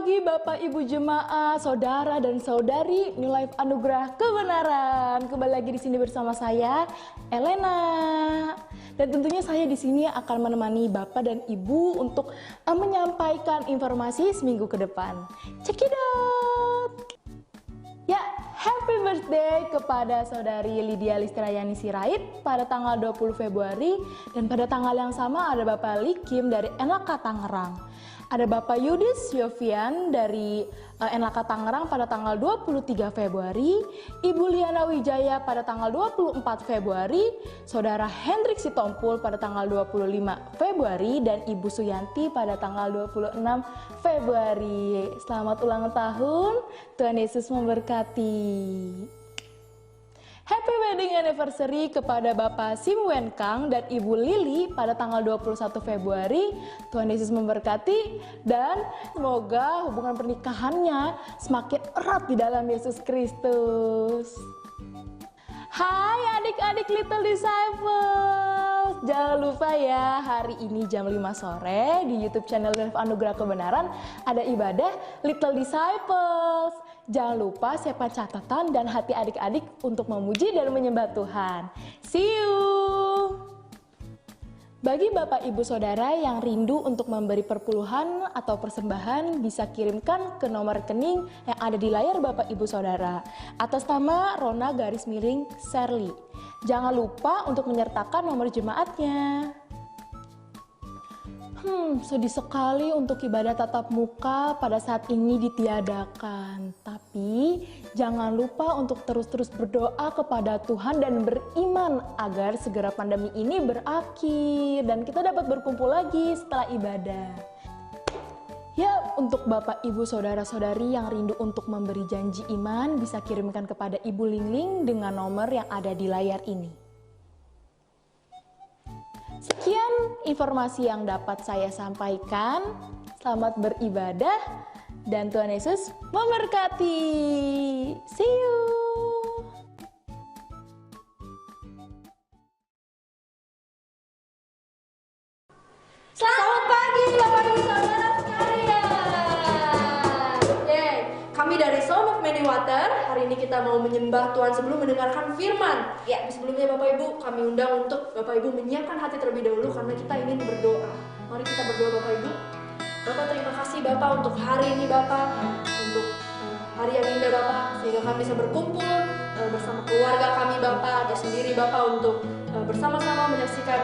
pagi Bapak Ibu Jemaat, Saudara dan Saudari New Life Anugerah Kebenaran. Kembali lagi di sini bersama saya, Elena. Dan tentunya saya di sini akan menemani Bapak dan Ibu untuk menyampaikan informasi seminggu ke depan. Check it out. Ya, happy birthday kepada Saudari Lydia Listrayani Sirait pada tanggal 20 Februari dan pada tanggal yang sama ada Bapak Likim dari Enlaka Tangerang. Ada Bapak Yudis Yofian dari Enlaka Tangerang pada tanggal 23 Februari, Ibu Liana Wijaya pada tanggal 24 Februari, Saudara Hendrik Sitompul pada tanggal 25 Februari, dan Ibu Suyanti pada tanggal 26 Februari. Selamat ulang tahun, Tuhan Yesus memberkati. Happy wedding anniversary kepada Bapak Sim Wen Kang dan Ibu Lili pada tanggal 21 Februari. Tuhan Yesus memberkati dan semoga hubungan pernikahannya semakin erat di dalam Yesus Kristus. Hai adik-adik Little Disciples, jangan lupa ya hari ini jam 5 sore di YouTube channel New Life Anugerah Kebenaran ada ibadah Little Disciples. Jangan lupa siapkan catatan dan hati adik-adik untuk memuji dan menyembah Tuhan. See you! Bagi Bapak Ibu Saudara yang rindu untuk memberi perpuluhan atau persembahan bisa kirimkan ke nomor rekening yang ada di layar Bapak Ibu Saudara atas nama Rona _Serly. Jangan lupa untuk menyertakan nomor jemaatnya. Sedih sekali untuk ibadah tatap muka pada saat ini ditiadakan. Tapi jangan lupa untuk terus-terus berdoa kepada Tuhan dan beriman agar segera pandemi ini berakhir dan kita dapat berkumpul lagi setelah ibadah. Ya, untuk Bapak, Ibu, Saudara-saudari yang rindu untuk memberi janji iman bisa kirimkan kepada Ibu Lingling dengan nomor yang ada di layar ini. Sekian informasi yang dapat saya sampaikan. Selamat beribadah dan Tuhan Yesus memberkati. See you. Selamat pagi Bapak Ibu Saudara sekalian. Kami dari Sound of Many Water, hari ini kita mau menyembah Tuhan sebelum mendengarkan firman. Ya, sebelumnya Bapak Ibu, kami undang untuk Bapak Ibu menyiapkan hati terlebih dahulu karena kita ingin berdoa. Mari kita berdoa Bapak Ibu. Bapak, terima kasih Bapak untuk hari ini Bapak, untuk hari yang indah Bapak, sehingga kami bisa berkumpul bersama keluarga kami Bapak, dan sendiri Bapak untuk bersama-sama menyaksikan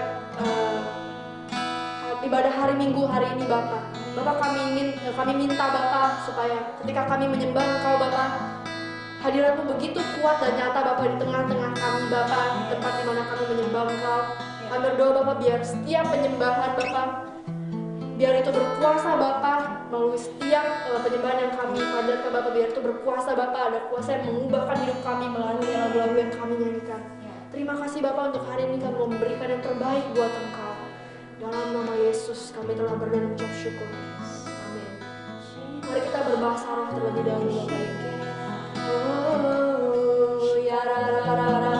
ibadah hari Minggu hari ini Bapak. Bapak, kami minta Bapak supaya ketika kami menyembah Engkau Bapak, hadirat-Mu begitu kuat dan nyata Bapak di tengah-tengah kami Bapak, di tempat di mana kami menyembah Engkau. Kami berdoa Bapak biar setiap penyembahan Bapak, biar itu berkuasa Bapak, melalui setiap penyembahan yang kami panjatkan Bapak, biar itu berkuasa Bapak, ada kuasa yang mengubahkan hidup kami melalui lagu-lagu yang kami nyanyikan. Terima kasih Bapak untuk hari ini kami memberikan yang terbaik buat Engkau. Dalam nama Yesus kami telah berdoa dan mengucap syukur. Amin. Mari kita berbahasa roh terlebih dahulu Bapak Ibu. Oh, ya ra ra ra ra.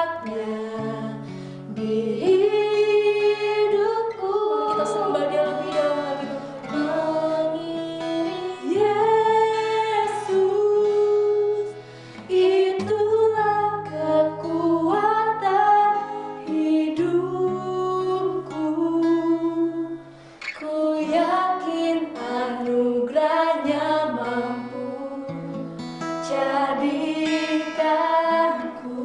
kuatnya di hidupku. Mari kita sembah Dia lebih dalam lagi. Yesus, itulah kekuatan hidupku. Ku yakin anugerahnya mampu jadikanku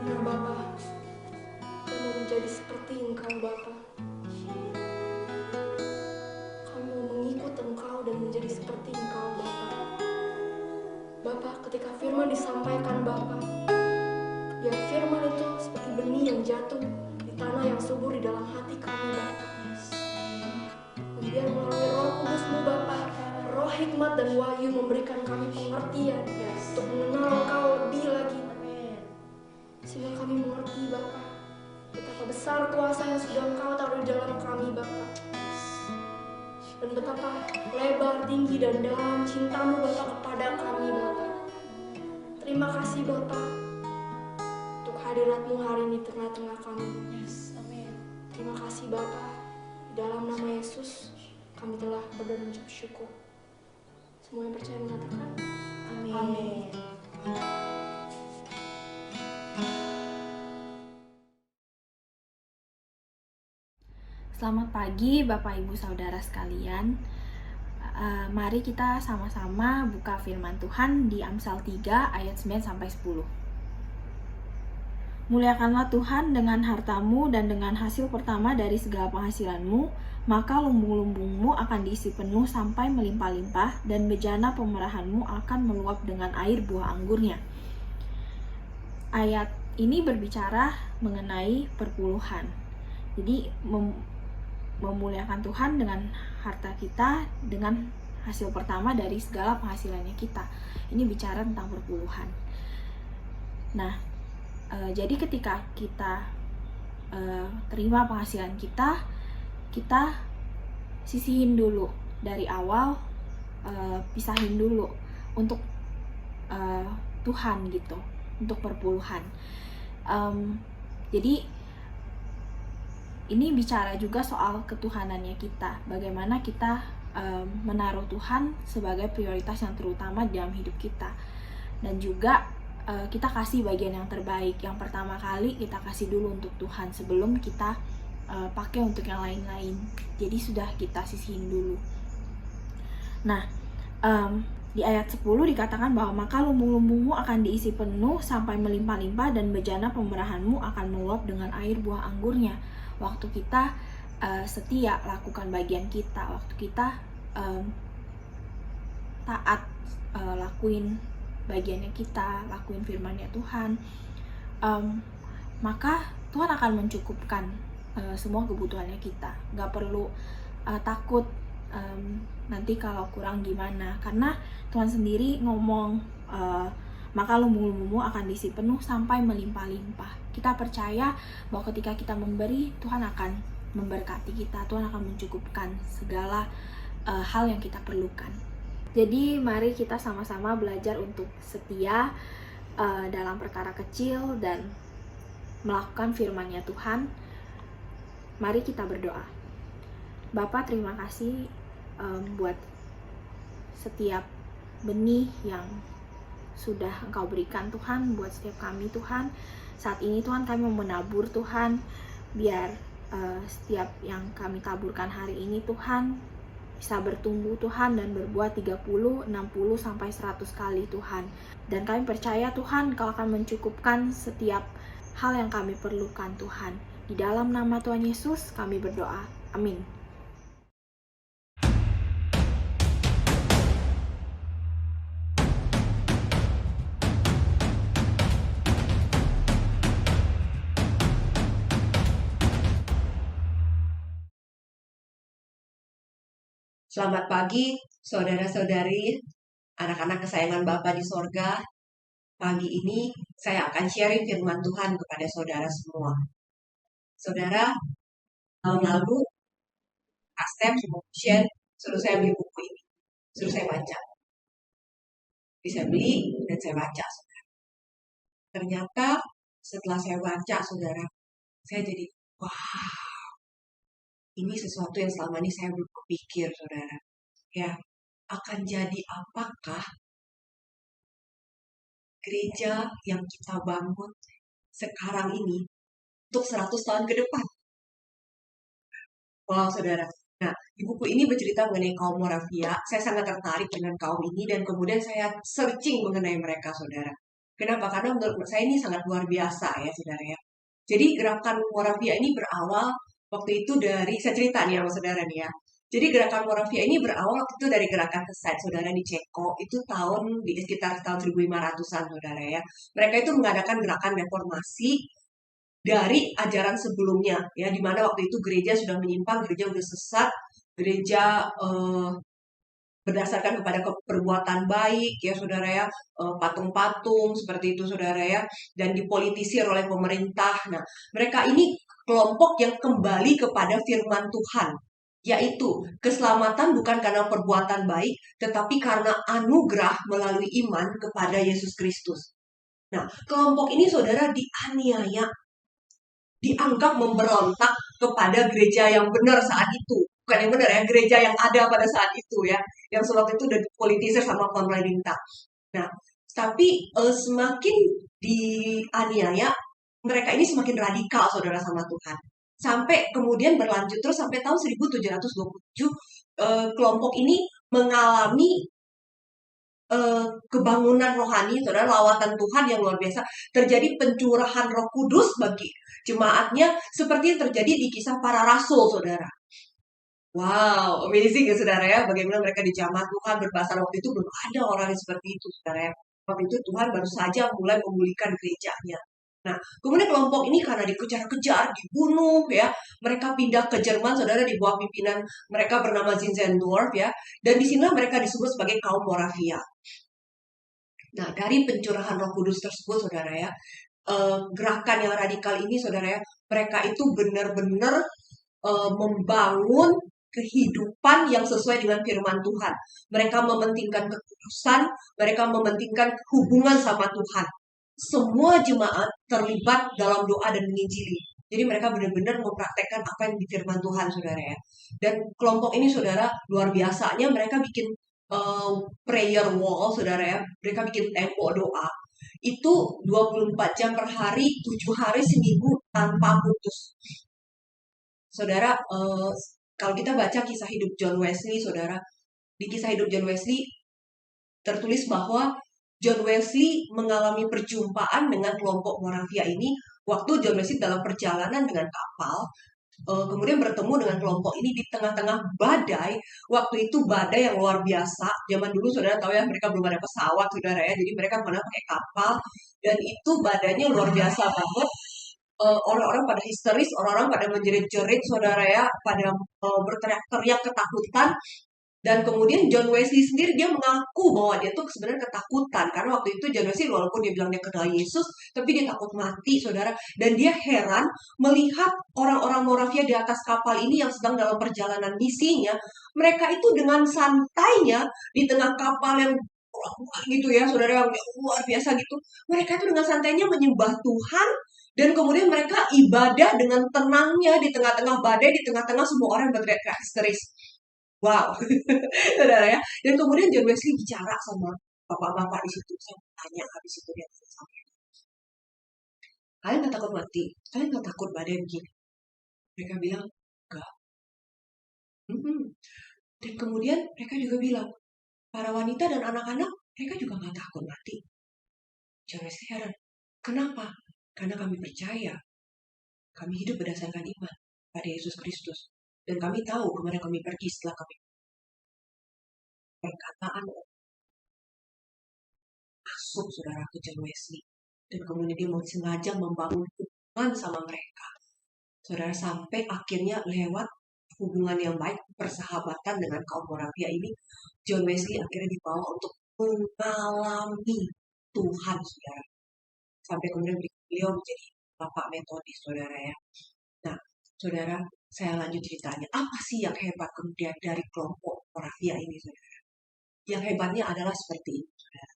Ya Bapa, kami mau menjadi seperti Engkau Bapa. Kami mau mengikut Engkau dan menjadi seperti Engkau Bapa. Bapa, ketika firman disampaikan Bapa, biar firman itu seperti benih yang jatuh di tanah yang subur di dalam hati kami Bapa. Dan biar melalui Roh Kudus-Mu Bapa, roh hikmat dan wahyu memberikan kami pengertian untuk mengenal Engkau lebih lagi. Sehingga kami mengerti Bapa, betapa besar kuasa yang sudah Engkau taruh di dalam kami Bapa. Dan betapa lebar, tinggi, dan dalam cinta-Mu Bapa kepada kami Bapa. Terima kasih Bapa untuk hadirat-Mu hari ini tengah-tengah kami. Terima kasih Bapa. Di dalam nama Yesus kami telah berdoa dan mengucap syukur. Semua yang percaya mengatakan amin. Selamat pagi Bapak Ibu Saudara sekalian. Mari kita sama-sama buka firman Tuhan di Amsal 3 ayat 9-10. Muliakanlah Tuhan dengan hartamu dan dengan hasil pertama dari segala penghasilanmu, maka lumbung-lumbungmu akan diisi penuh sampai melimpah-limpah, dan bejana pemerahanmu akan meluap dengan air buah anggurnya. Ayat ini berbicara mengenai perpuluhan. Jadi memuliakan Tuhan dengan harta kita, dengan hasil pertama dari segala penghasilannya kita. Ini bicara tentang perpuluhan. Nah, jadi ketika kita terima penghasilan kita sisihin dulu dari awal, pisahin dulu untuk Tuhan gitu, untuk perpuluhan. Jadi ini bicara juga soal ketuhanannya kita, bagaimana kita menaruh Tuhan sebagai prioritas yang terutama dalam hidup kita, dan juga kita kasih bagian yang terbaik. Yang pertama kali kita kasih dulu untuk Tuhan sebelum kita pakai untuk yang lain-lain. Jadi sudah kita sisihin dulu. Nah, di ayat 10 dikatakan bahwa maka lumbung-lumbungmu akan diisi penuh sampai melimpah-limpah, dan bejana pemerahanmu akan meluap dengan air buah anggurnya. Waktu kita setia lakukan bagian kita, waktu kita taat lakuin bagiannya kita, lakuin firman-Nya Tuhan, maka Tuhan akan mencukupkan semua kebutuhannya kita. Gak perlu takut nanti kalau kurang gimana, karena Tuhan sendiri ngomong maka lumbung-lumbungmu akan diisi penuh sampai melimpah-limpah. Kita percaya bahwa ketika kita memberi, Tuhan akan memberkati kita, Tuhan akan mencukupkan segala hal yang kita perlukan. Jadi mari kita sama-sama belajar untuk setia dalam perkara kecil dan melakukan firman-Nya Tuhan. Mari kita berdoa. Bapa, terima kasih buat setiap benih yang sudah Engkau berikan Tuhan buat setiap kami Tuhan. Saat ini Tuhan kami mau menabur Tuhan, biar setiap yang kami taburkan hari ini Tuhan bisa bertumbuh Tuhan dan berbuah 30, 60, sampai 100 kali Tuhan. Dan kami percaya Tuhan Kau akan mencukupkan setiap hal yang kami perlukan Tuhan. Di dalam nama Tuhan Yesus kami berdoa. Amin. Selamat pagi, saudara-saudari, anak-anak kesayangan Bapa di sorga. Pagi ini saya akan sharing firman Tuhan kepada saudara semua. Saudara, tahun lalu Astem suruh saya beli buku ini, suruh saya baca. Bisa beli dan saya baca, saudara. Ternyata setelah saya baca, saudara, saya jadi, wah, ini sesuatu yang selama ini saya belum kepikir, saudara. Ya, akan jadi apakah gereja yang kita bangun sekarang ini untuk 100 tahun ke depan? Wow, saudara. Nah, di buku ini bercerita mengenai kaum Moravia. Saya sangat tertarik dengan kaum ini dan kemudian saya searching mengenai mereka, saudara. Kenapa? Karena menurut saya ini sangat luar biasa ya saudara ya. Jadi gerakan Moravia ini berawal waktu itu dari, saya cerita nih sama saudara nih ya. Jadi gerakan Moravia ini berawal waktu itu dari gerakan Kesed, saudara, di Ceko. Itu di sekitar tahun 1500-an saudara ya. Mereka itu mengadakan gerakan reformasi dari ajaran sebelumnya ya, di mana waktu itu gereja sudah menyimpang, gereja sudah sesat, gereja berdasarkan kepada perbuatan baik ya saudara ya, patung-patung seperti itu saudara ya, dan dipolitisir oleh pemerintah. Nah, mereka ini kelompok yang kembali kepada firman Tuhan, yaitu keselamatan bukan karena perbuatan baik, tetapi karena anugerah melalui iman kepada Yesus Kristus. Nah, kelompok ini saudara dianiaya, dianggap memberontak kepada gereja yang benar saat itu. Bukan yang benar ya, gereja yang ada pada saat itu ya, yang sewaktu itu udah dipolitisir sama pemerintah. Nah, tapi semakin dianiaya, mereka ini semakin radikal saudara sama Tuhan. Sampai kemudian berlanjut terus sampai tahun 1727, kelompok ini mengalami kebangunan rohani, saudara, lawatan Tuhan yang luar biasa. Terjadi pencurahan Roh Kudus bagi jemaatnya, seperti yang terjadi di Kisah Para Rasul, saudara. Wow, amazing ya saudara ya, bagaimana mereka dijamah Tuhan berbahasa. Waktu itu belum ada orang yang seperti itu saudara ya. Waktu itu Tuhan baru saja mulai memulihkan gerejanya. Nah, kemudian kelompok ini karena dikejar-kejar, dibunuh ya, mereka pindah ke Jerman saudara, di bawah pimpinan mereka bernama Zinzendorf ya, dan disinilah mereka disebut sebagai kaum Moravia. Nah, dari pencurahan Roh Kudus tersebut saudara ya, gerakan yang radikal ini saudara ya, mereka itu benar-benar membangun kehidupan yang sesuai dengan firman Tuhan. Mereka mementingkan kekudusan, mereka mementingkan hubungan sama Tuhan. Semua jemaat terlibat dalam doa dan menginjili. Jadi mereka benar-benar mempraktekkan apa yang di firman Tuhan, saudara ya. Dan kelompok ini, saudara, luar biasanya mereka bikin prayer wall, saudara ya. Mereka bikin tembok doa. Itu 24 jam per hari, 7 hari seminggu tanpa putus. Saudara, kalau kita baca kisah hidup John Wesley, saudara, di kisah hidup John Wesley tertulis bahwa John Wesley mengalami perjumpaan dengan kelompok Moravia ini waktu John Wesley dalam perjalanan dengan kapal, kemudian bertemu dengan kelompok ini di tengah-tengah badai. Waktu itu badai yang luar biasa. Zaman dulu saudara tahu ya, mereka belum ada pesawat saudara ya, jadi mereka pernah pakai kapal, dan itu badainya luar biasa banget. Orang-orang pada histeris, orang-orang pada menjerit-jerit saudara ya, pada berteriak-teriak ketakutan. Dan kemudian John Wesley sendiri dia mengaku bahwa dia tuh sebenarnya ketakutan, karena waktu itu John Wesley walaupun dia bilang dia kenal Yesus, tapi dia takut mati saudara. Dan dia heran melihat orang-orang Moravia di atas kapal ini yang sedang dalam perjalanan misinya. Mereka itu dengan santainya di tengah kapal yang gitu ya saudara, yang luar biasa gitu, mereka itu dengan santainya menyembah Tuhan. Dan kemudian mereka ibadah dengan tenangnya di tengah-tengah badai, di tengah-tengah semua orang berteriak histeris. Wow, saudara ya. Dan kemudian John Wesley bicara sama bapak-bapak di situ. Saya tanya habis itu dia sampai, kalian nggak takut mati? Kalian nggak takut badai begini? Mereka bilang enggak. Dan kemudian mereka juga bilang, para wanita dan anak-anak mereka juga nggak takut mati. John Wesley heran, kenapa? Karena kami percaya, kami hidup berdasarkan iman pada Yesus Kristus. Dan kami tahu kemana kami pergi setelah kami perkataan masuk saudara ke John Wesley. Dan kemudian dia mau sengaja membangun hubungan sama mereka. Saudara, sampai akhirnya lewat hubungan yang baik, persahabatan dengan kaum Moravia ini, John Wesley akhirnya dibawa untuk mengalami Tuhan, saudara. Sampai kemudian beliau menjadi Bapak Metodis, saudara ya. Nah, saudara, saya lanjut ceritanya. Apa sih yang hebat kemudian dari kelompok Moravia ini, saudara? Yang hebatnya adalah seperti ini, saudara.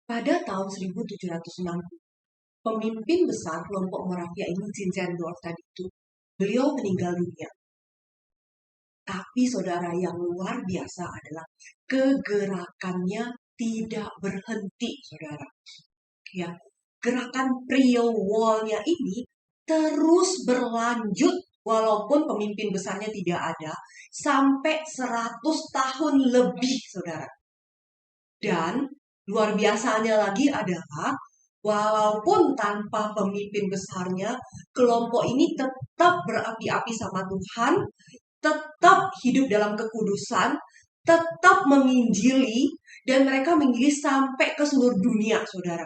Pada tahun 1760, pemimpin besar kelompok Moravia ini, Zinzendorf tadi itu, beliau meninggal dunia. Tapi saudara, yang luar biasa adalah kegerakannya tidak berhenti, saudara. Ya, gerakan prayer wall-nya ini terus berlanjut walaupun pemimpin besarnya tidak ada sampai 100 tahun lebih, saudara. Dan luar biasanya lagi adalah Walaupun tanpa pemimpin besarnya, kelompok ini tetap berapi-api sama Tuhan, tetap hidup dalam kekudusan, tetap menginjili, dan mereka menginjili sampai ke seluruh dunia, saudara.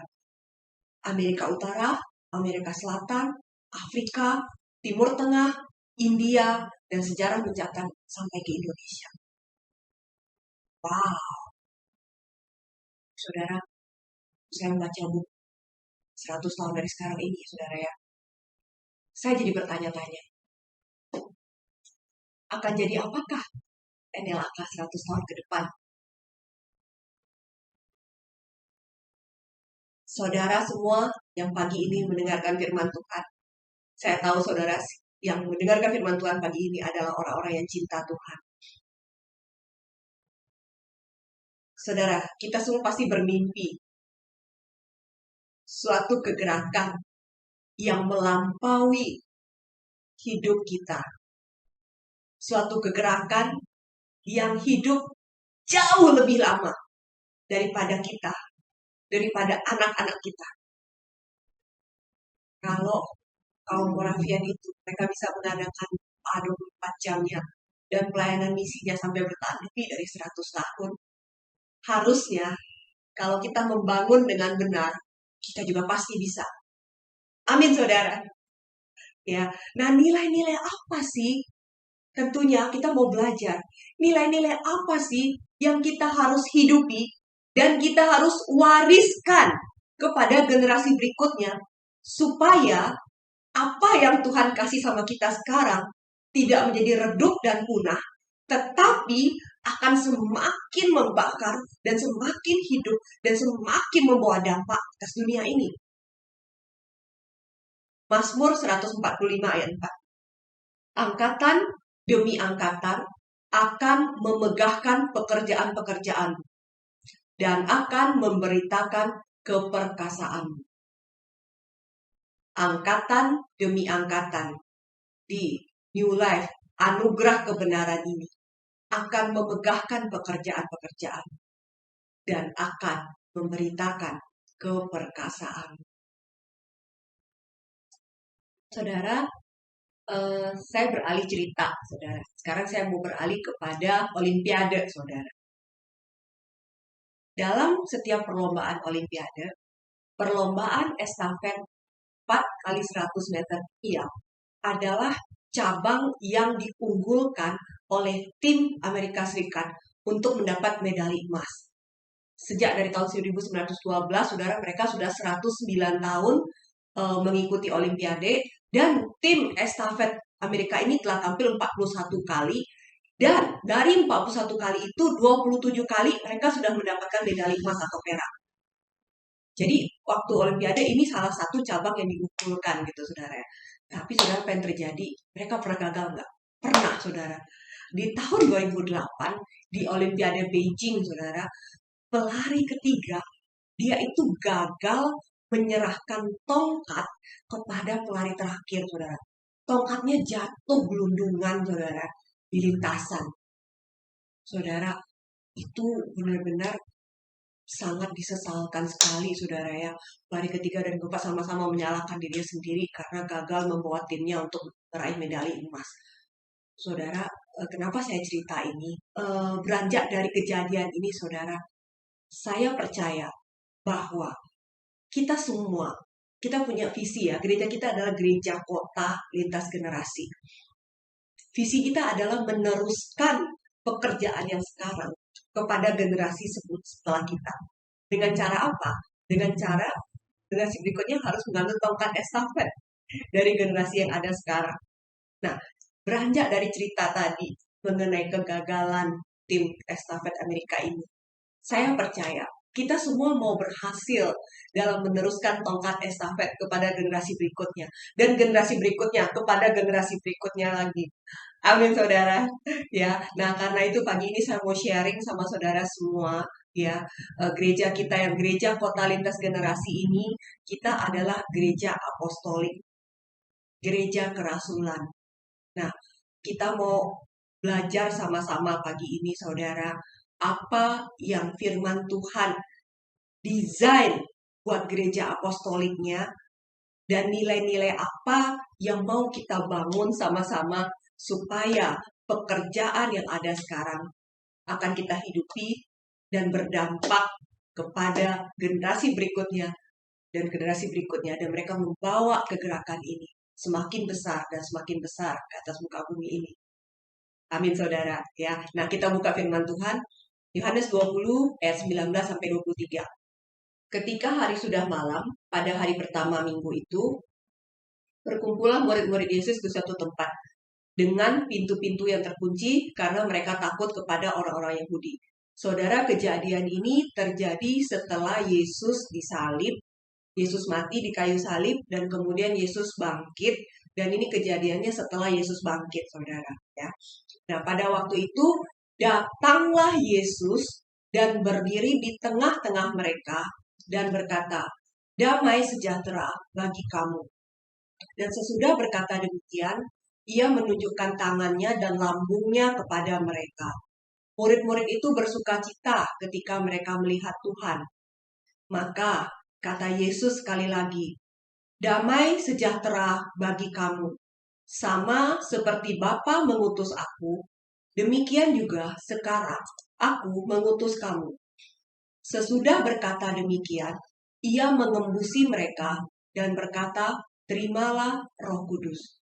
Amerika Utara, Amerika Selatan, Afrika, Timur Tengah, India, dan sejarah mencatat sampai ke Indonesia. Wow, saudara, saya membaca buku 100 tahun dari sekarang ini, saudara ya. Saya jadi bertanya-tanya, akan jadi apakah NLAK 100 tahun ke depan? Saudara semua yang pagi ini mendengarkan firman Tuhan, saya tahu saudara yang mendengarkan firman Tuhan pagi ini adalah orang-orang yang cinta Tuhan. Saudara, kita semua pasti bermimpi suatu kegerakan yang melampaui hidup kita. Suatu kegerakan yang hidup jauh lebih lama daripada kita, daripada anak-anak kita. Kalau kaum Moravian itu, mereka bisa mengadakan 24 jamnya dan pelayanan misinya sampai bertahan lebih dari 100 tahun. Harusnya, kalau kita membangun dengan benar, kita juga pasti bisa. Amin, saudara. Ya, nah nilai-nilai apa sih? Tentunya kita mau belajar. Nilai-nilai apa sih yang kita harus hidupi dan kita harus wariskan kepada generasi berikutnya supaya apa yang Tuhan kasih sama kita sekarang tidak menjadi redup dan punah, tetapi akan semakin membakar dan semakin hidup dan semakin membawa dampak atas dunia ini. Mazmur 145 ayat 4. Angkatan demi angkatan akan memegahkan pekerjaan-pekerjaan dan akan memberitakan keperkasaan. Angkatan demi angkatan di New Life, anugerah kebenaran ini akan memegahkan pekerjaan-pekerjaan dan akan memberitakan keperkasaan. Saudara, saya beralih cerita, saudara. Sekarang saya mau beralih kepada Olimpiade, saudara. Dalam setiap perlombaan Olimpiade, perlombaan estafet 4x100 meter tiap adalah cabang yang diunggulkan oleh tim Amerika Serikat untuk mendapat medali emas. Sejak dari tahun 1912, saudara, mereka sudah 109 tahun mengikuti Olimpiade, dan tim estafet Amerika ini telah tampil 41 kali, dan dari 41 kali itu 27 kali mereka sudah mendapatkan medali emas atau perak. Jadi waktu Olimpiade ini salah satu cabang yang diunggulkan gitu, saudara. Tapi saudara, apa yang terjadi? Mereka pernah gagal nggak? Pernah, saudara. Di tahun 2008 di Olimpiade Beijing, saudara, pelari ketiga dia itu gagal menyerahkan tongkat kepada pelari terakhir, saudara. Tongkatnya jatuh gelundungan, saudara, di lintasan. Saudara, itu benar-benar sangat disesalkan sekali, saudara ya. Pelari ketiga dan keempat sama-sama menyalahkan dirinya sendiri karena gagal membawa timnya untuk meraih medali emas. Saudara, kenapa saya cerita ini? Beranjak dari kejadian ini, saudara, saya percaya bahwa kita semua, kita punya visi ya. Gereja kita adalah gereja kota lintas generasi. Visi kita adalah meneruskan pekerjaan yang sekarang kepada generasi setelah kita. Dengan cara apa? Dengan cara generasi berikutnya harus mengambil tongkat estafet dari generasi yang ada sekarang. Nah, beranjak dari cerita tadi mengenai kegagalan tim estafet Amerika ini, saya percaya kita semua mau berhasil dalam meneruskan tongkat estafet kepada generasi berikutnya. Dan generasi berikutnya kepada generasi berikutnya lagi. Amin, saudara. Ya, nah karena itu pagi ini saya mau sharing sama saudara semua. Ya, gereja kita yang gereja kota lintas generasi ini, kita adalah gereja apostolik. Gereja kerasulan. Nah, kita mau belajar sama-sama pagi ini, saudara, apa yang firman Tuhan desain buat gereja apostoliknya, dan nilai-nilai apa yang mau kita bangun sama-sama supaya pekerjaan yang ada sekarang akan kita hidupi dan berdampak kepada generasi berikutnya dan generasi berikutnya, dan mereka membawa kegerakan ini semakin besar dan semakin besar ke atas muka bumi ini. Amin, saudara. Ya, nah kita buka firman Tuhan, Yohanes 20 ayat 19 sampai 23. Ketika hari sudah malam, pada hari pertama minggu itu, berkumpullah murid-murid Yesus ke suatu tempat dengan pintu-pintu yang terkunci karena mereka takut kepada orang-orang Yahudi. Saudara, kejadian ini terjadi setelah Yesus disalib, Yesus mati di kayu salib, dan kemudian Yesus bangkit. Dan ini kejadiannya setelah Yesus bangkit, saudara. Ya. Nah, pada waktu itu datanglah Yesus dan berdiri di tengah-tengah mereka dan berkata, "Damai sejahtera bagi kamu." Dan sesudah berkata demikian, ia menunjukkan tangannya dan lambungnya kepada mereka. Murid-murid itu bersukacita ketika mereka melihat Tuhan. Maka kata Yesus sekali lagi, "Damai sejahtera bagi kamu. Sama seperti Bapa mengutus aku, demikian juga sekarang aku mengutus kamu." Sesudah berkata demikian, ia mengembusi mereka dan berkata, "Terimalah Roh Kudus.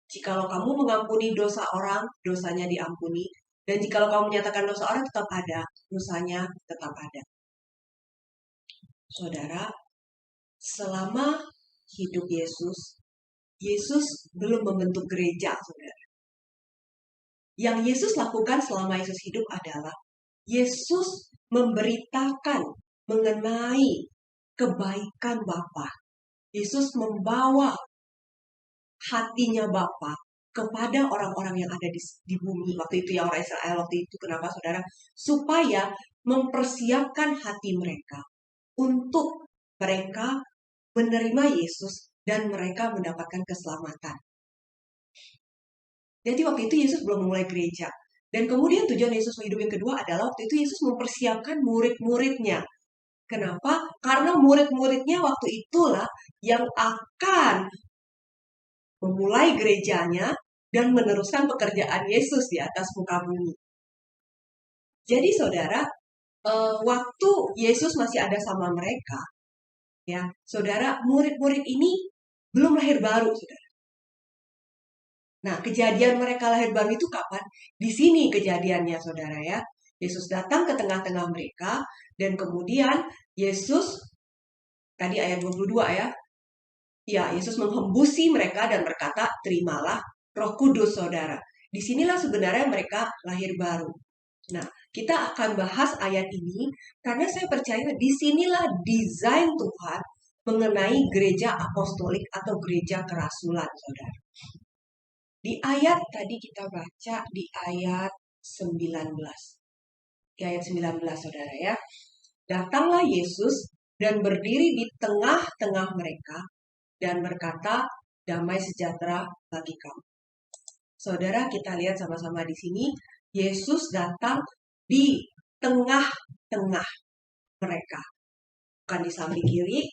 Jikalau kamu mengampuni dosa orang, dosanya diampuni. Dan jikalau kamu menyatakan dosa orang tetap ada, dosanya tetap ada." Saudara, selama hidup Yesus, Yesus belum membentuk gereja, saudara. Yang Yesus lakukan selama Yesus hidup adalah Yesus memberitakan mengenai kebaikan Bapa. Yesus membawa hatinya Bapa kepada orang-orang yang ada di bumi waktu itu, ya orang Israel waktu itu. Kenapa, saudara? Supaya mempersiapkan hati mereka untuk mereka menerima Yesus dan mereka mendapatkan keselamatan. Jadi waktu itu Yesus belum memulai gereja. Dan kemudian tujuan Yesus hidup yang kedua adalah waktu itu Yesus mempersiapkan murid-muridnya. Kenapa? Karena murid-muridnya waktu itulah yang akan memulai gerejanya dan meneruskan pekerjaan Yesus di atas muka bumi. Jadi saudara, waktu Yesus masih ada sama mereka, ya, saudara, murid-murid ini belum lahir baru, saudara. Nah, kejadian mereka lahir baru itu kapan? Di sini kejadiannya, saudara, ya. Yesus datang ke tengah-tengah mereka, dan kemudian Yesus, tadi ayat 22 ya, ya, Yesus menghembusi mereka dan berkata, "Terimalah Roh Kudus," saudara. Disinilah sebenarnya mereka lahir baru. Nah, kita akan bahas ayat ini karena saya percaya disinilah desain Tuhan mengenai gereja apostolik atau gereja kerasulan, saudara. Di ayat tadi kita baca di ayat 19. Di ayat 19, saudara, ya. Datanglah Yesus dan berdiri di tengah-tengah mereka dan berkata, "Damai sejahtera bagi kamu." Saudara, kita lihat sama-sama di sini, Yesus datang di tengah-tengah mereka. Bukan di samping kiri,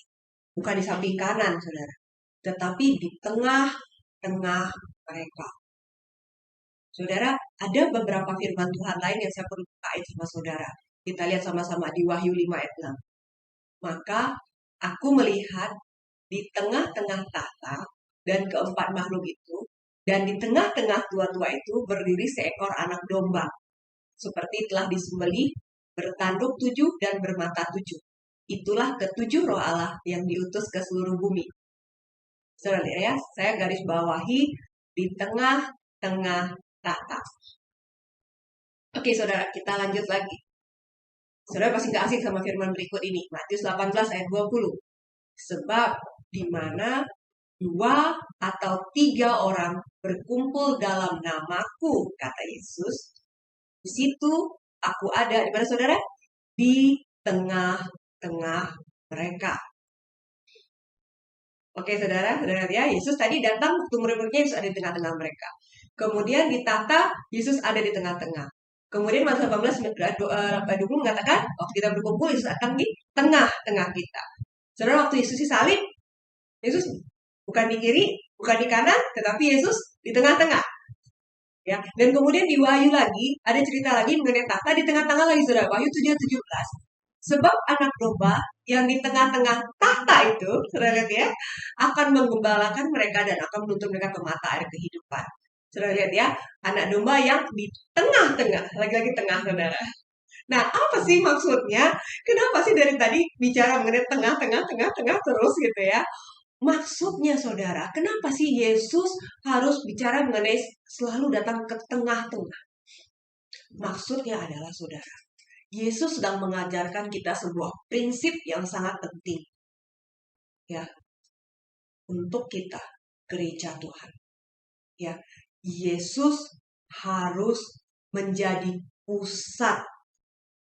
bukan di samping kanan, saudara. Tetapi di tengah-tengah mereka. Saudara, ada beberapa firman Tuhan lain yang saya perlu bukain sama saudara. Kita lihat sama-sama di Wahyu 5 ayat 6. Maka aku melihat di tengah-tengah tahta dan keempat makhluk itu, dan di tengah-tengah tua-tua itu berdiri seekor anak domba, seperti telah disembelih, bertanduk 7 dan bermata 7. Itulah ketujuh roh Allah yang diutus ke seluruh bumi. Saudara, ya, saya garis bawahi di tengah-tengah tahta. Oke, saudara, kita lanjut lagi. Saudara pasti gak asing sama firman berikut ini. Matius 18 ayat 20. Sebab di mana 2 atau 3 orang berkumpul dalam namaku, kata Yesus, di situ aku ada. Di mana, saudara? Di tengah-tengah mereka. Oke, saudara, ya, Yesus tadi datang waktu murid-muridnya, Yesus ada di tengah-tengah mereka. Kemudian di tahta, Yesus ada di tengah-tengah. Kemudian Matius 18 20 mengatakan, waktu kita berkumpul, Yesus datang di tengah-tengah kita. Saudara, waktu Yesus disalib, Yesus bukan di kiri, bukan di kanan, tetapi Yesus di tengah-tengah. Ya, dan kemudian di Wahyu lagi ada cerita lagi mengenai tahta di tengah-tengah lagi, Saudara. Wahyu 7:17. Sebab anak domba yang di tengah-tengah tahta itu, Saudara lihat ya, akan menggembalakan mereka dan akan menuntun mereka ke mata air kehidupan. Saudara lihat ya, anak domba yang di tengah-tengah, lagi-lagi tengah, Saudara. Nah, apa sih maksudnya? Kenapa sih dari tadi bicara mengenai tengah-tengah terus gitu ya? Maksudnya, Saudara, kenapa sih Yesus harus bicara mengenai selalu datang ke tengah-tengah? Maksudnya adalah, Saudara, Yesus sedang mengajarkan kita sebuah prinsip yang sangat penting. Ya, untuk kita, gereja Tuhan. Ya, Yesus harus menjadi pusat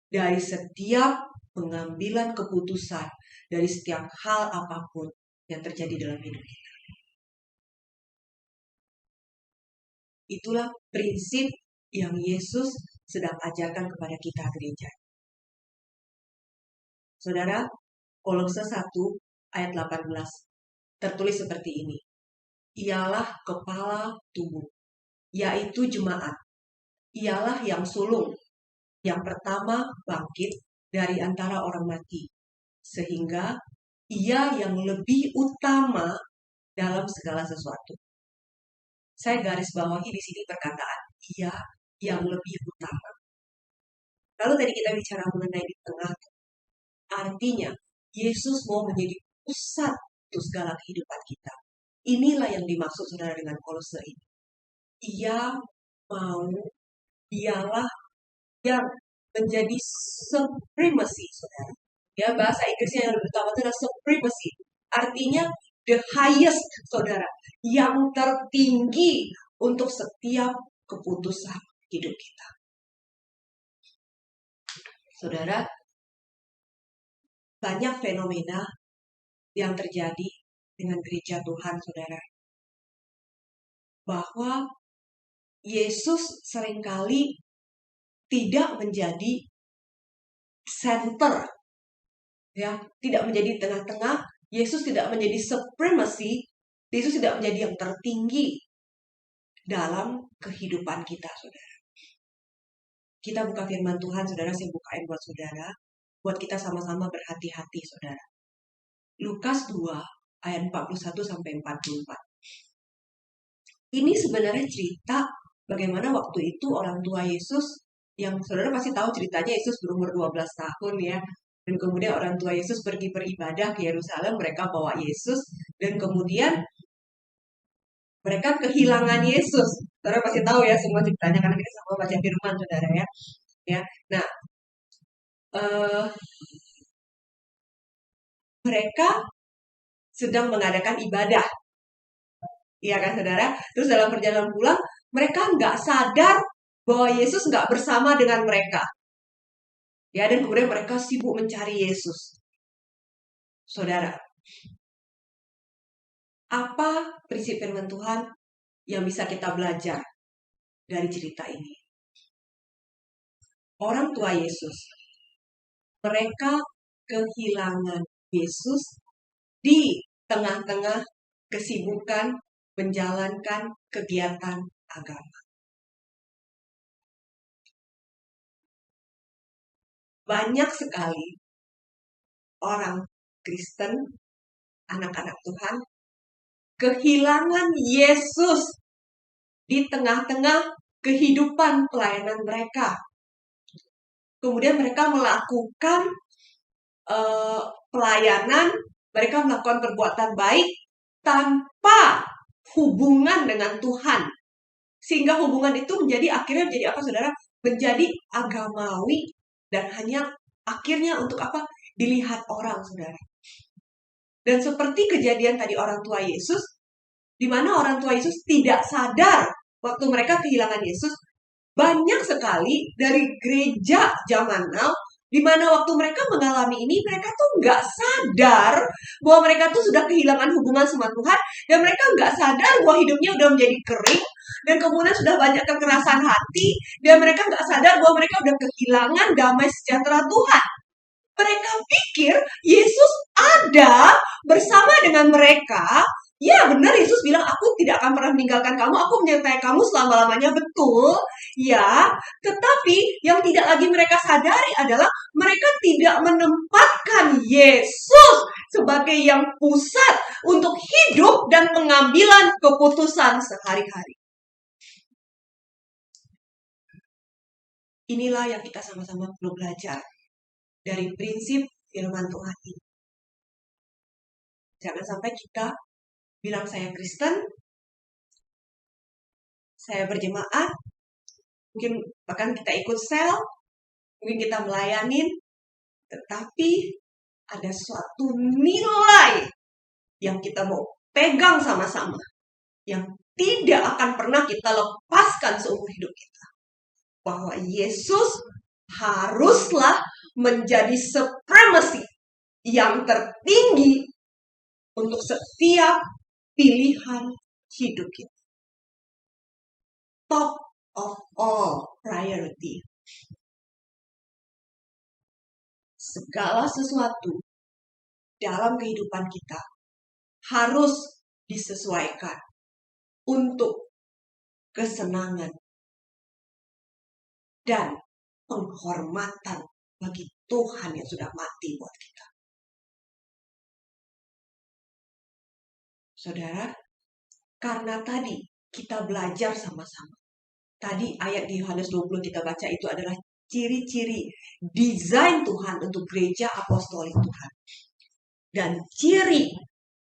dari setiap pengambilan keputusan, dari setiap hal apapun yang terjadi dalam hidup kita. Itulah prinsip yang Yesus sedang ajarkan kepada kita gereja. Saudara, Kolose 1 ayat 18 tertulis seperti ini. Ialah kepala tubuh, yaitu jemaat. Ialah yang sulung, yang pertama bangkit dari antara orang mati, sehingga ia yang lebih utama dalam segala sesuatu. Saya garis bawahi di sini perkataan ia yang lebih utama. Lalu tadi kita bicara mengenai di tengah. Artinya Yesus mau menjadi pusat untuk segala kehidupan kita. Inilah yang dimaksud saudara dengan Kolose ini. Dialah yang menjadi supremacy, saudara. Ya, bahasa Inggrisnya yang lebih utama itu adalah supremacy. Artinya the highest, saudara, yang tertinggi untuk setiap keputusan hidup kita. Saudara, banyak fenomena yang terjadi dengan gereja Tuhan, saudara. Bahwa Yesus seringkali tidak menjadi center, ya, tidak menjadi tengah-tengah. Yesus tidak menjadi supremacy. Yesus tidak menjadi yang tertinggi dalam kehidupan kita, saudara. Kita buka firman Tuhan, saudara. Saya bukain buat saudara, buat kita sama-sama berhati-hati, saudara. Lukas 2 ayat 41-44. Ini sebenarnya cerita bagaimana waktu itu orang tua Yesus, yang saudara pasti tahu ceritanya, Yesus berumur 12 tahun ya. Dan kemudian orang tua Yesus pergi beribadah ke Yerusalem, mereka bawa Yesus, dan kemudian mereka kehilangan Yesus. Saudara pasti tahu ya semua ceritanya karena kita sama baca firman, saudara ya. Ya, nah mereka sedang mengadakan ibadah, iya kan saudara? Terus dalam perjalanan pulang, mereka nggak sadar bahwa Yesus nggak bersama dengan mereka. Ya, dan kemudian mereka sibuk mencari Yesus. Saudara, apa prinsip firman Tuhan yang bisa kita belajar dari cerita ini? Orang tua Yesus, mereka kehilangan Yesus di tengah-tengah kesibukan menjalankan kegiatan agama. Banyak sekali orang Kristen, anak-anak Tuhan, kehilangan Yesus di tengah-tengah kehidupan pelayanan mereka. Kemudian mereka melakukan pelayanan, mereka melakukan perbuatan baik tanpa hubungan dengan Tuhan. Sehingga hubungan itu akhirnya menjadi apa, saudara? Menjadi agamawi dan hanya akhirnya untuk apa? Dilihat orang, saudara. Dan seperti kejadian tadi orang tua Yesus, di mana orang tua Yesus tidak sadar waktu mereka kehilangan Yesus, banyak sekali dari gereja zaman now, di mana waktu mereka mengalami ini, mereka tuh nggak sadar bahwa mereka tuh sudah kehilangan hubungan sama Tuhan, dan mereka nggak sadar bahwa hidupnya udah menjadi kering, dan kemudian sudah banyak kekerasan hati, dan mereka nggak sadar bahwa mereka udah kehilangan damai sejahtera Tuhan. mereka pikir Yesus ada bersama dengan mereka. Ya benar, Yesus bilang, aku tidak akan pernah meninggalkan kamu, aku menyertai kamu selama-lamanya, betul. Ya, tetapi yang tidak lagi mereka sadari adalah mereka tidak menempatkan Yesus sebagai yang pusat untuk hidup dan pengambilan keputusan sehari-hari. Inilah yang kita sama-sama perlu belajar dari prinsip firman Tuhan ini. Jangan sampai kita bilang saya Kristen, saya berjemaat, mungkin bahkan kita ikut sel, mungkin kita melayanin, tetapi ada suatu nilai yang kita mau pegang sama-sama, yang tidak akan pernah kita lepaskan seumur hidup kita. Bahwa Yesus haruslah menjadi supremacy yang tertinggi untuk setiap pilihan hidup kita. Top of all priority. Segala sesuatu dalam kehidupan kita harus disesuaikan untuk kesenangan dan penghormatan bagi Tuhan yang sudah mati buat kita. Saudara, karena tadi kita belajar sama-sama. Tadi ayat di Yohanes 20 kita baca itu adalah ciri-ciri desain Tuhan untuk gereja apostolik Tuhan. Dan ciri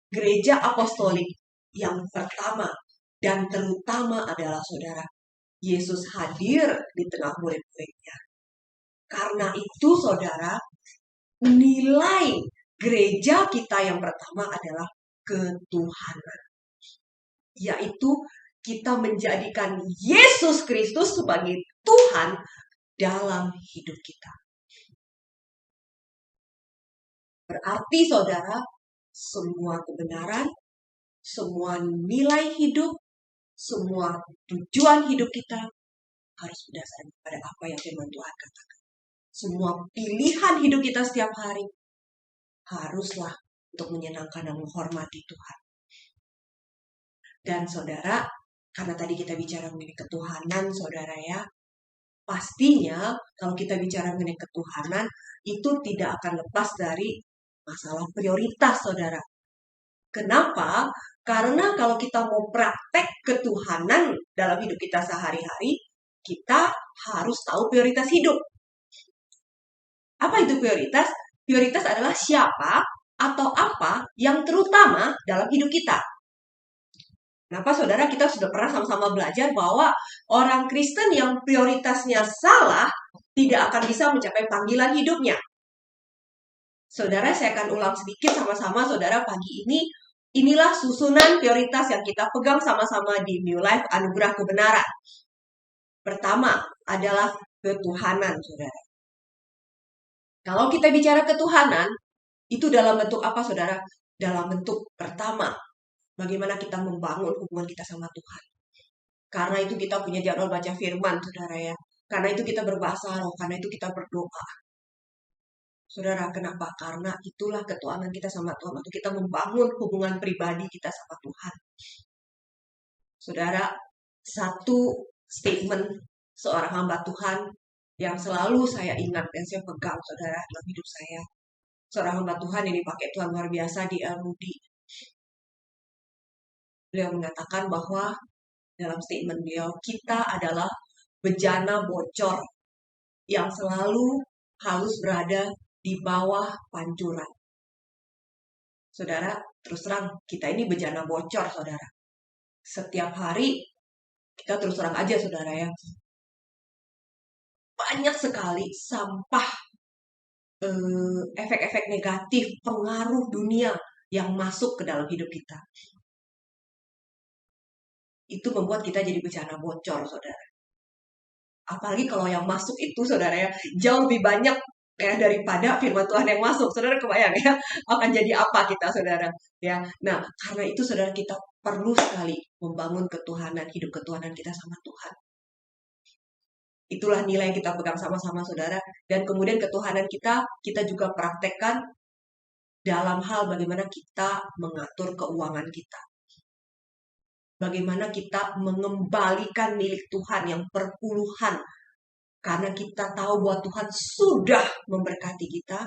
gereja apostolik yang pertama dan terutama adalah saudara, Yesus hadir di tengah murid-muridnya. Karena itu saudara, nilai gereja kita yang pertama adalah ketuhanan. Yaitu kita menjadikan Yesus Kristus sebagai Tuhan dalam hidup kita. Berarti saudara, semua kebenaran, semua nilai hidup, semua tujuan hidup kita harus berdasarkan pada apa yang firman Tuhan katakan. Semua pilihan hidup kita setiap hari haruslah untuk menyenangkan dan menghormati Tuhan. Dan saudara, karena tadi kita bicara mengenai ketuhanan, saudara ya, pastinya kalau kita bicara mengenai ketuhanan, itu tidak akan lepas dari masalah prioritas, saudara. Kenapa? Karena kalau kita mau praktek ketuhanan dalam hidup kita sehari-hari, kita harus tahu prioritas hidup. Apa itu prioritas? Prioritas adalah siapa atau apa yang terutama dalam hidup kita. Kenapa saudara, kita sudah pernah sama-sama belajar bahwa orang Kristen yang prioritasnya salah tidak akan bisa mencapai panggilan hidupnya. Saudara, saya akan ulang sedikit sama-sama saudara pagi ini. Inilah susunan prioritas yang kita pegang sama-sama di New Life Anugerah Kebenaran. Pertama adalah ketuhanan, saudara. Kalau kita bicara ketuhanan, itu dalam bentuk apa, saudara? Dalam bentuk pertama, bagaimana kita membangun hubungan kita sama Tuhan. Karena itu kita punya jadwal baca firman, saudara ya. Karena itu kita berbahasa roh, karena itu kita berdoa. Saudara, kenapa? Karena itulah ketuhanan kita sama Tuhan. Waktu kita membangun hubungan pribadi kita sama Tuhan. Saudara, satu statement seorang hamba Tuhan yang selalu saya ingat dan saya pegang, saudara, dalam hidup saya. Seorang hamba Tuhan yang dipakai Tuhan luar biasa di El Rudi. Beliau mengatakan bahwa dalam statement beliau, kita adalah bejana bocor yang selalu harus berada di bawah pancuran. Saudara, terus terang, kita ini bejana bocor, saudara. Setiap hari, kita terus terang aja, saudara ya. Banyak sekali sampah, efek-efek negatif, pengaruh dunia yang masuk ke dalam hidup kita. Itu membuat kita jadi bejana bocor, saudara. Apalagi kalau yang masuk itu, saudara ya, jauh lebih banyak ya daripada firman Tuhan yang masuk. Saudara kebayang ya, akan jadi apa kita, saudara ya. Nah, karena itu saudara, kita perlu sekali membangun ketuhanan, hidup ketuhanan kita sama Tuhan. Itulah nilai yang kita pegang sama-sama saudara. Dan kemudian ketuhanan kita juga praktekkan dalam hal bagaimana kita mengatur keuangan kita. Bagaimana kita mengembalikan milik Tuhan yang perpuluhan. Karena kita tahu bahwa Tuhan sudah memberkati kita.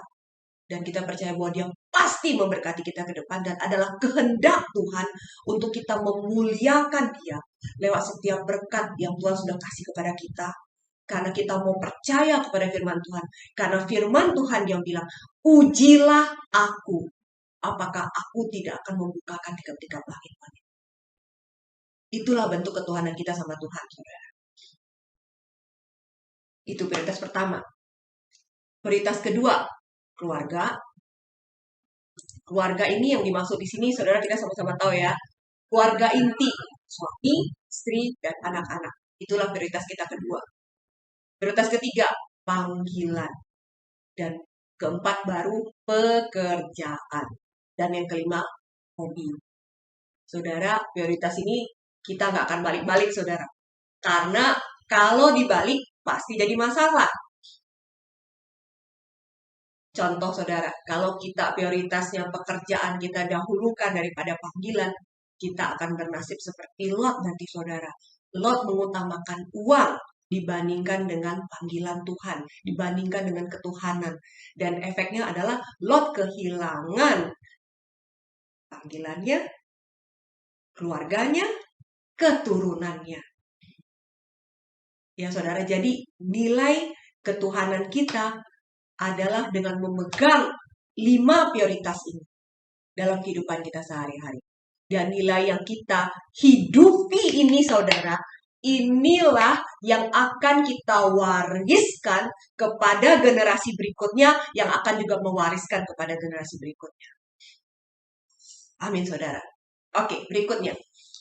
Dan kita percaya bahwa Dia pasti memberkati kita ke depan. Dan adalah kehendak Tuhan untuk kita memuliakan Dia lewat setiap berkat yang Tuhan sudah kasih kepada kita. Karena kita mau percaya kepada firman Tuhan. Karena firman Tuhan yang bilang, ujilah aku. Apakah aku tidak akan membukakan tiga-tiga langit-langit. Itulah bentuk ketuhanan kita sama Tuhan, saudara. Itu prioritas pertama. Prioritas kedua, keluarga. Keluarga ini yang dimaksud di sini, saudara, kita sama-sama tahu ya. Keluarga inti, suami, istri, dan anak-anak. Itulah prioritas kita kedua. Prioritas ketiga, panggilan. Dan keempat baru, pekerjaan. Dan yang kelima, hobi. Saudara, prioritas ini kita nggak akan balik-balik, saudara. Karena kalau dibalik, pasti jadi masalah. Contoh, saudara, kalau kita prioritasnya pekerjaan kita dahulukan daripada panggilan, kita akan bernasib seperti Lot nanti, saudara. Lot mengutamakan uang dibandingkan dengan panggilan Tuhan, dibandingkan dengan ketuhanan. Dan efeknya adalah Lot kehilangan panggilannya, keluarganya, keturunannya. Ya, saudara, jadi nilai ketuhanan kita adalah dengan memegang 5 prioritas ini dalam kehidupan kita sehari-hari. Dan nilai yang kita hidupi ini, saudara, inilah yang akan kita wariskan kepada generasi berikutnya, yang akan juga mewariskan kepada generasi berikutnya. Amin, saudara. Oke, berikutnya.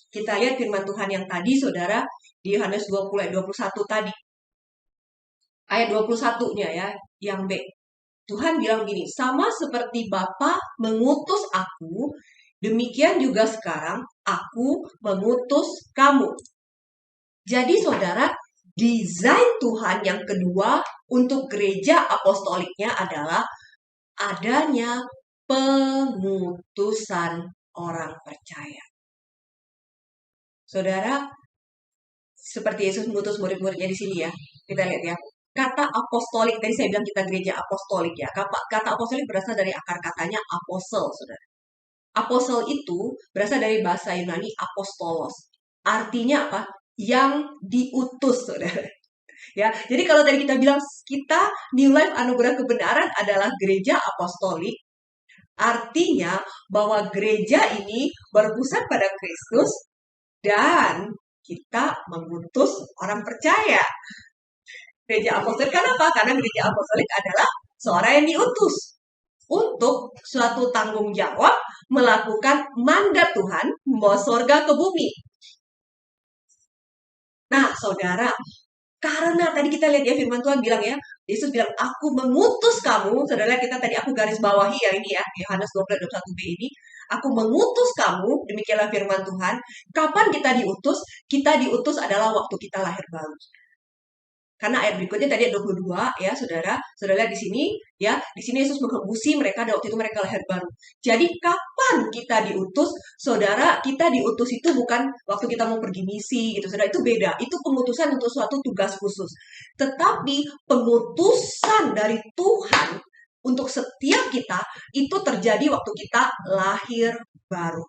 Kita lihat firman Tuhan yang tadi, saudara, di Yohanes 20 ayat 21 tadi. Ayat 21-nya ya, yang B. Tuhan bilang gini, sama seperti Bapa mengutus aku, demikian juga sekarang aku mengutus kamu. Jadi saudara, desain Tuhan yang kedua untuk gereja apostoliknya adalah adanya pengutusan orang percaya. Saudara, seperti Yesus mengutus murid-muridnya di sini ya. Kita lihat ya. Kata apostolik, tadi saya bilang kita gereja apostolik ya. Kata apostolik berasal dari akar katanya apostel, saudara. Apostel itu berasal dari bahasa Yunani apostolos. Artinya apa? Yang diutus, saudara. Ya, jadi kalau tadi kita bilang kita New Life Anugerah Kebenaran adalah gereja apostolik, artinya bahwa gereja ini berpusat pada Kristus dan kita mengutus orang percaya. Gereja apostolik kenapa? Karena gereja apostolik adalah seorang yang diutus untuk suatu tanggung jawab melakukan mandat Tuhan membawa sorga ke bumi. Nah, saudara, karena tadi kita lihat ya firman Tuhan bilang ya, Yesus bilang, aku mengutus kamu, saudara kita tadi aku garis bawahi ya ini ya, Yohanes 20:21b ini, aku mengutus kamu, demikianlah firman Tuhan. Kapan kita diutus? Kita diutus adalah waktu kita lahir baru. Karena ayat berikutnya tadi ayat 22 ya, saudara. Saudara lihat di sini ya, di sini Yesus menggembusi mereka dan waktu itu mereka lahir baru. Jadi kapan kita diutus? Saudara, kita diutus itu bukan waktu kita mau pergi misi gitu. Saudara, itu beda. Itu pengutusan untuk suatu tugas khusus. Tetapi pengutusan dari Tuhan untuk setiap kita itu terjadi waktu kita lahir baru.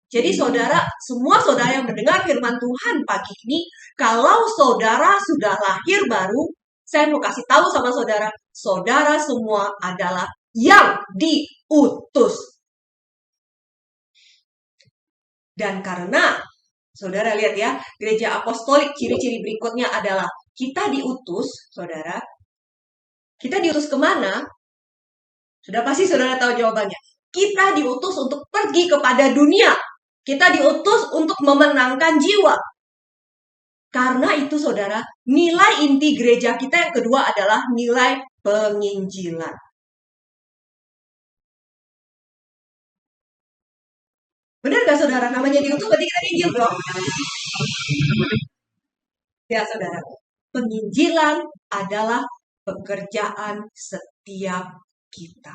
Jadi saudara, semua saudara yang mendengar firman Tuhan pagi ini, kalau saudara sudah lahir baru, saya mau kasih tahu sama saudara, saudara semua adalah yang diutus. Dan karena, saudara lihat ya, gereja apostolik ciri-ciri berikutnya adalah kita diutus, saudara. Kita diutus kemana? Sudah pasti saudara tahu jawabannya. Kita diutus untuk pergi kepada dunia. Kita diutus untuk memenangkan jiwa. Karena itu saudara, nilai inti gereja kita yang kedua adalah nilai penginjilan. Benar gak saudara? Namanya diutus berarti kita injil dong. Ya, saudara, penginjilan adalah pekerjaan setiap kita.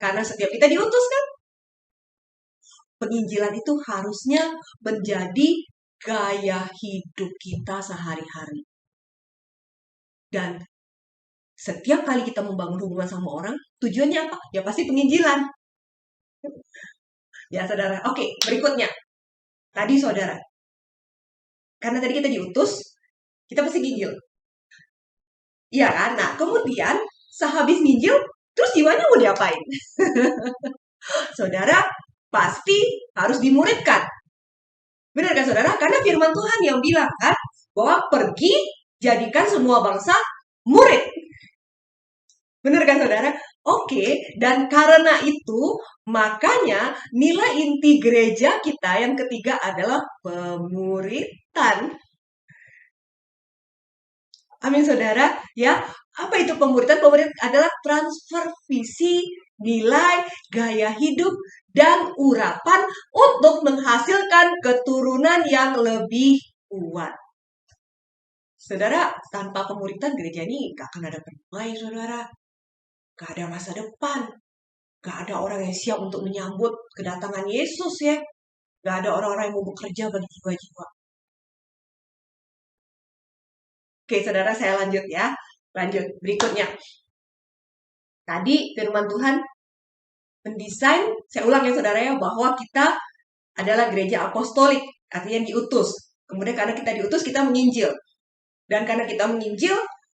Karena setiap kita diutus kan? Penginjilan itu harusnya menjadi gaya hidup kita sehari-hari. Dan setiap kali kita membangun hubungan sama orang, tujuannya apa? Ya pasti penginjilan. Ya, saudara. Oke, berikutnya. Tadi, saudara. Karena tadi kita diutus, kita pasti nginjil. Iya kan? Nah, kemudian sehabis nginjil, terus jiwanya mau diapain? Saudara, pasti harus dimuridkan. Benar kan, saudara? Karena firman Tuhan yang bilang kan, bahwa pergi, jadikan semua bangsa murid. Benar kan, saudara? Oke, dan karena itu, makanya nilai inti gereja kita yang ketiga adalah pemuritan. Amin, saudara. Ya, apa itu pemuritan? Pemuritan adalah transfer visi, nilai, gaya hidup, dan urapan untuk menghasilkan keturunan yang lebih kuat. Saudara, tanpa pemuritan gereja ini gak akan ada penuai, saudara. Gak ada masa depan. Gak ada orang yang siap untuk menyambut kedatangan Yesus ya. Gak ada orang-orang yang mau bekerja bagi jiwa-jiwa. Oke, saudara, saya lanjut ya. Lanjut, berikutnya. Tadi firman Tuhan mendesain, saya ulang ya saudara ya, bahwa kita adalah gereja apostolik, artinya diutus. Kemudian karena kita diutus, kita menginjil. Dan karena kita menginjil,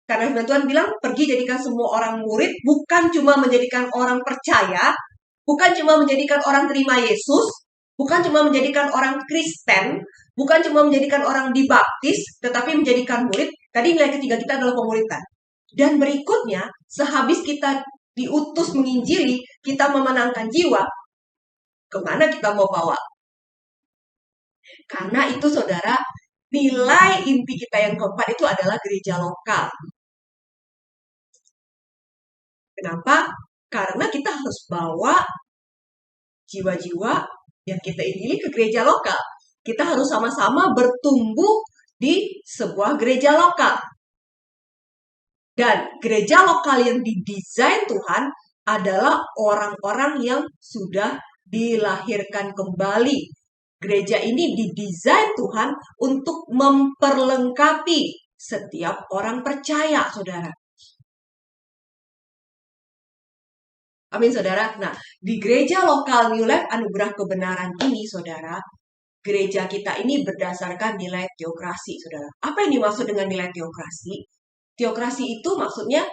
karena firman Tuhan bilang, pergi jadikan semua orang murid, bukan cuma menjadikan orang percaya, bukan cuma menjadikan orang terima Yesus, bukan cuma menjadikan orang Kristen, bukan cuma menjadikan orang dibaptis, tetapi menjadikan murid. Tadi nilai ketiga kita adalah pemuritan. Dan berikutnya, sehabis kita diutus menginjili, kita memenangkan jiwa, kemana kita mau bawa? Karena itu saudara, nilai inti kita yang keempat itu adalah gereja lokal. Kenapa? Karena kita harus bawa jiwa-jiwa yang kita injili ke gereja lokal. Kita harus sama-sama bertumbuh di sebuah gereja lokal. Dan gereja lokal yang didesain Tuhan adalah orang-orang yang sudah dilahirkan kembali. Gereja ini didesain Tuhan untuk memperlengkapi setiap orang percaya, saudara. Amin, saudara. Nah, di gereja lokal New Life Anugerah Kebenaran ini, saudara, gereja kita ini berdasarkan nilai teokrasi, saudara. Apa yang dimaksud dengan nilai teokrasi? Teokrasi itu maksudnya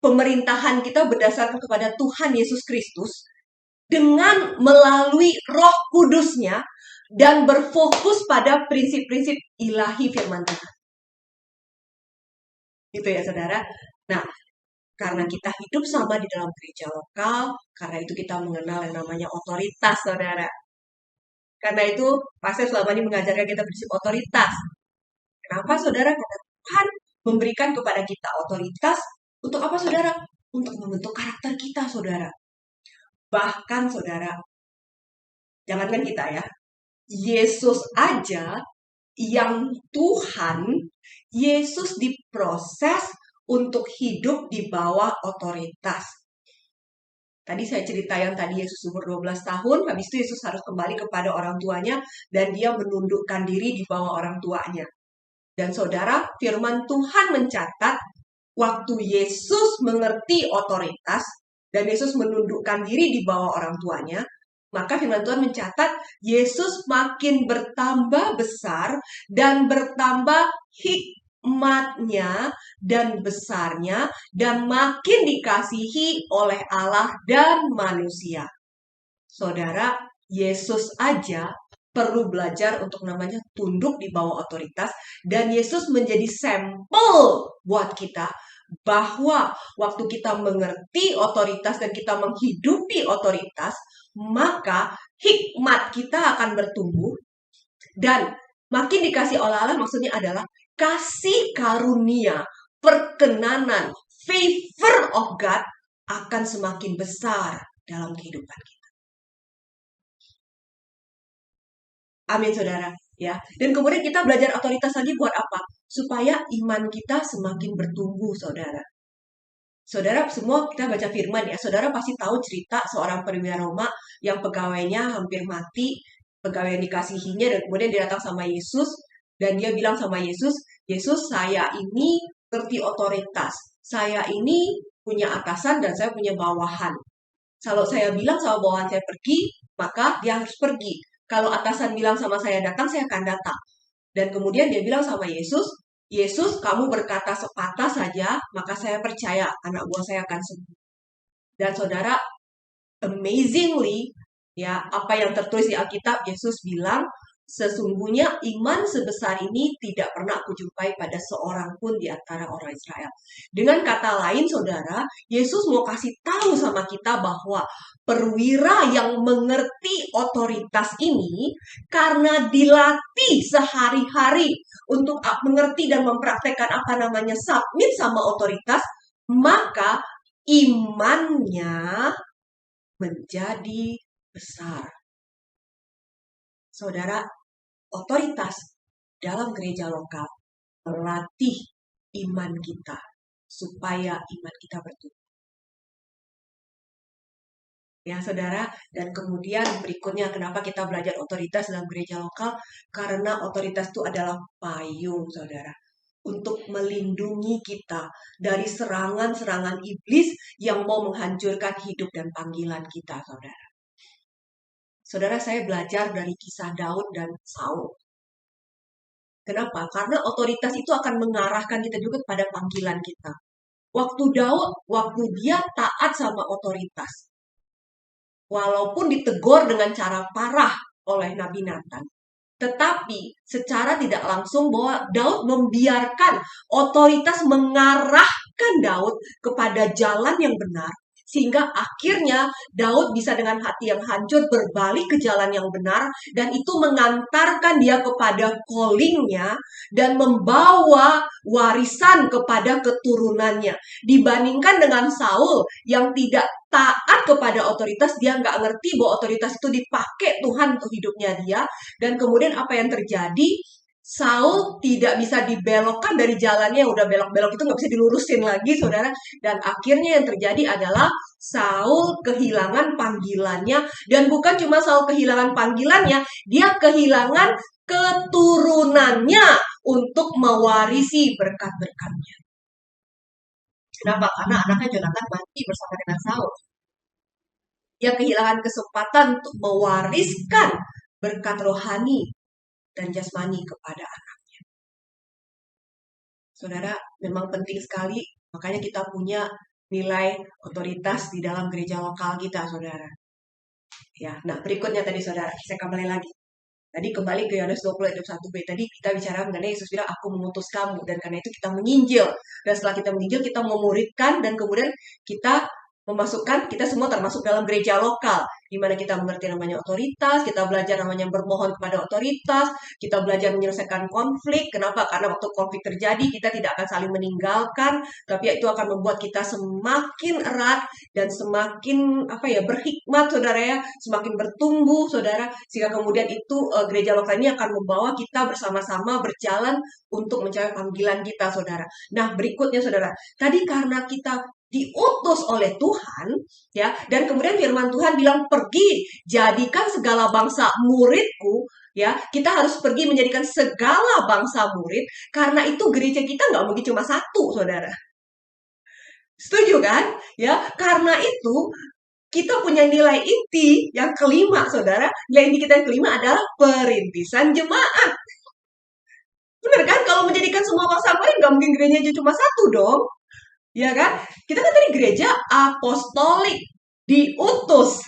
pemerintahan kita berdasarkan kepada Tuhan Yesus Kristus dengan melalui Roh Kudus-Nya dan berfokus pada prinsip-prinsip ilahi firman Tuhan. Gitu ya, saudara. Nah, karena kita hidup sama di dalam gereja lokal, karena itu kita mengenal yang namanya otoritas, saudara. Karena itu, Pastor selama ini mengajarkan kita prinsip otoritas. Kenapa, saudara? Karena Tuhan memberikan kepada kita otoritas untuk apa, saudara? Untuk membentuk karakter kita, saudara. Bahkan, saudara, jangankan kita ya, Yesus aja yang Tuhan, Yesus diproses untuk hidup di bawah otoritas. Tadi saya cerita yang tadi Yesus umur 12 tahun, habis itu Yesus harus kembali kepada orang tuanya, dan dia menundukkan diri di bawah orang tuanya. Dan saudara, firman Tuhan mencatat, waktu Yesus mengerti otoritas, dan Yesus menundukkan diri di bawah orang tuanya, maka firman Tuhan mencatat, Yesus makin bertambah besar, dan bertambah hikmatnya, dan besarnya, dan makin dikasihi oleh Allah dan manusia. Saudara, Yesus aja perlu belajar untuk namanya tunduk di bawah otoritas, dan Yesus menjadi sampel buat kita bahwa waktu kita mengerti otoritas dan kita menghidupi otoritas, maka hikmat kita akan bertumbuh, dan makin dikasih oleh Allah maksudnya adalah kasih karunia, perkenanan, favor of God akan semakin besar dalam kehidupan kita. Amin, saudara. Ya, dan kemudian kita belajar otoritas lagi buat apa? Supaya iman kita semakin bertumbuh, saudara. Saudara semua kita baca firman ya, saudara pasti tahu cerita seorang perwira Roma yang pegawainya hampir mati, pegawai yang dikasihinya, dan kemudian dia datang sama Yesus, dan dia bilang sama Yesus, Yesus saya ini ngerti otoritas, saya ini punya atasan dan saya punya bawahan. Kalau saya bilang sama bawahan saya pergi, maka dia harus pergi. Kalau atasan bilang sama saya datang, saya akan datang. Dan kemudian dia bilang sama Yesus, Yesus, kamu berkata sepatah saja, maka saya percaya anak buah saya akan sembuh. Dan saudara, amazingly, ya apa yang tertulis di Alkitab, Yesus bilang, sesungguhnya iman sebesar ini tidak pernah aku jumpai pada seorang pun di antara orang Israel. Dengan kata lain, saudara, Yesus mau kasih tahu sama kita bahwa perwira yang mengerti otoritas ini karena dilatih sehari-hari untuk mengerti dan mempraktekkan apa namanya submit sama otoritas, maka imannya menjadi besar. Saudara, otoritas dalam gereja lokal melatih iman kita supaya iman kita bertumbuh. Ya, saudara, dan kemudian berikutnya kenapa kita belajar otoritas dalam gereja lokal? Karena otoritas itu adalah payung, saudara, untuk melindungi kita dari serangan-serangan iblis yang mau menghancurkan hidup dan panggilan kita, saudara. Saudara, saya belajar dari kisah Daud dan Saul. Kenapa? Karena otoritas itu akan mengarahkan kita juga kepada panggilan kita. Waktu Daud, waktu dia taat sama otoritas, walaupun ditegur dengan cara parah oleh Nabi Nathan, tetapi secara tidak langsung bahwa Daud membiarkan otoritas mengarahkan Daud kepada jalan yang benar, sehingga akhirnya Daud bisa dengan hati yang hancur berbalik ke jalan yang benar, dan itu mengantarkan dia kepada callingnya dan membawa warisan kepada keturunannya. Dibandingkan dengan Saul yang tidak taat kepada otoritas, dia nggak ngerti bahwa otoritas itu dipakai Tuhan untuk hidupnya dia, dan kemudian apa yang terjadi? Saul tidak bisa dibelokkan dari jalannya yang udah belok-belok itu nggak bisa dilurusin lagi, saudara. Dan akhirnya yang terjadi adalah Saul kehilangan panggilannya, dan bukan cuma Saul kehilangan panggilannya, dia kehilangan keturunannya untuk mewarisi berkat-berkatnya. Kenapa? Karena anaknya Jonathan mati bersama dengan Saul. Dia kehilangan kesempatan untuk mewariskan berkat rohani dan jasmani kepada anaknya. Saudara, memang penting sekali, makanya kita punya nilai otoritas di dalam gereja lokal kita, saudara. Ya, nah berikutnya tadi, saudara, saya kembali lagi. Tadi kembali ke Yohanes 20 ayat 1b. Tadi kita bicara mengenai Yesus bilang, aku mengutus kamu. Dan karena itu kita menginjil. Dan setelah kita menginjil, kita memuridkan. Dan kemudian kita memasukkan, kita semua termasuk dalam gereja lokal, di mana kita mengerti namanya otoritas, kita belajar namanya bermohon kepada otoritas, kita belajar menyelesaikan konflik. Kenapa? Karena waktu konflik terjadi, kita tidak akan saling meninggalkan, tapi itu akan membuat kita semakin erat dan semakin berhikmat, saudara ya, semakin bertumbuh, saudara, sehingga kemudian itu gereja lokal ini akan membawa kita bersama-sama berjalan untuk mencapai panggilan kita, saudara. Nah, berikutnya, saudara, tadi karena kita diutus oleh Tuhan, ya, dan kemudian firman Tuhan bilang pergi, jadikan segala bangsa muridku, ya, kita harus pergi menjadikan segala bangsa murid, karena itu gereja kita nggak mungkin cuma satu, saudara. Setuju kan? Ya, karena itu kita punya nilai inti yang kelima, saudara. Nilai inti kita yang kelima adalah perintisan jemaat. Benar kan? Kalau menjadikan semua bangsa murid, nggak mungkin gerejanya cuma satu dong. Ya kan? Kita kan tadi gereja apostolik, diutus.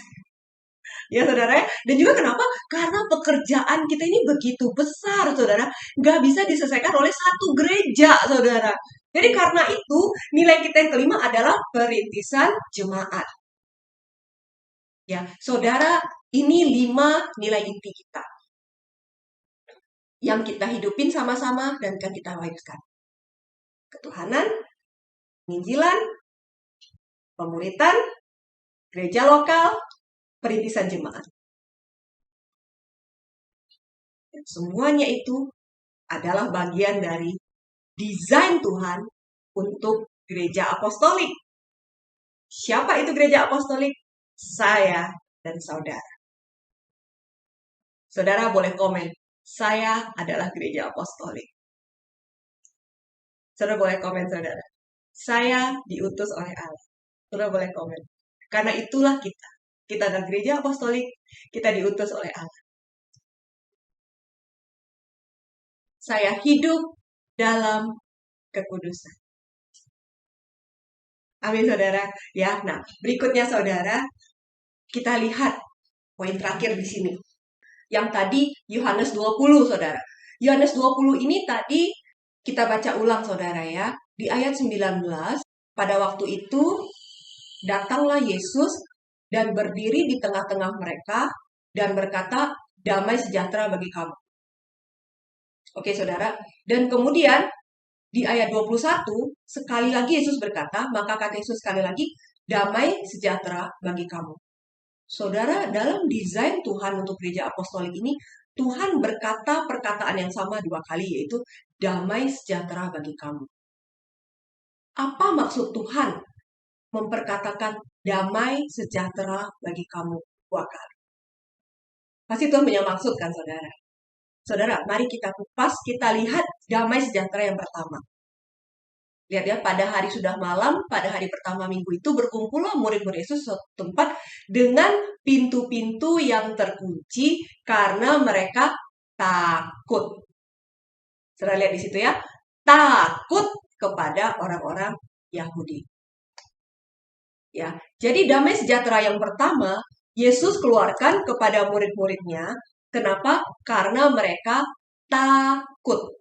Ya, saudara. Dan juga kenapa? Karena pekerjaan kita ini begitu besar, saudara. Nggak bisa diselesaikan oleh satu gereja, saudara. Jadi karena itu, nilai kita yang kelima adalah perintisan jemaat. Ya, saudara, ini 5 nilai inti kita. Yang kita hidupin sama-sama dan kan kita wariskan. Ketuhanan, penginjilan, pemuritan, gereja lokal, perintisan jemaat. Semuanya itu adalah bagian dari desain Tuhan untuk gereja apostolik. Siapa itu gereja apostolik? Saya dan saudara. Saudara boleh komen, saya adalah gereja apostolik. Saudara boleh komen, saudara. Saya diutus oleh Allah. Saudara boleh komen. Karena itulah kita. Kita adalah gereja apostolik, kita diutus oleh Allah. Saya hidup dalam kekudusan. Amin, saudara. Ya, nah, berikutnya saudara, kita lihat poin terakhir di sini. Yang tadi Yohanes 20, saudara. Yohanes 20 ini tadi kita baca ulang, saudara ya. Di ayat 19, pada waktu itu datanglah Yesus dan berdiri di tengah-tengah mereka dan berkata, damai sejahtera bagi kamu. Oke, saudara. Dan kemudian di ayat 21, sekali lagi Yesus berkata, maka kata Yesus sekali lagi, damai sejahtera bagi kamu. Saudara, dalam desain Tuhan untuk gereja apostolik ini, Tuhan berkata perkataan yang sama 2 kali, yaitu damai sejahtera bagi kamu. Apa maksud Tuhan memperkatakan damai sejahtera bagi kamu 2 kali? Pasti Tuhan punya maksud kan, saudara? Saudara, mari kita kupas, kita lihat damai sejahtera yang pertama. Lihat ya, pada hari sudah malam, pada hari pertama minggu itu berkumpullah murid-murid Yesus suatu tempat dengan pintu-pintu yang terkunci karena mereka takut. Saudara lihat di situ ya, takut kepada orang-orang Yahudi. Ya, jadi damai sejahtera yang pertama Yesus keluarkan kepada murid-muridnya. Kenapa? Karena mereka takut.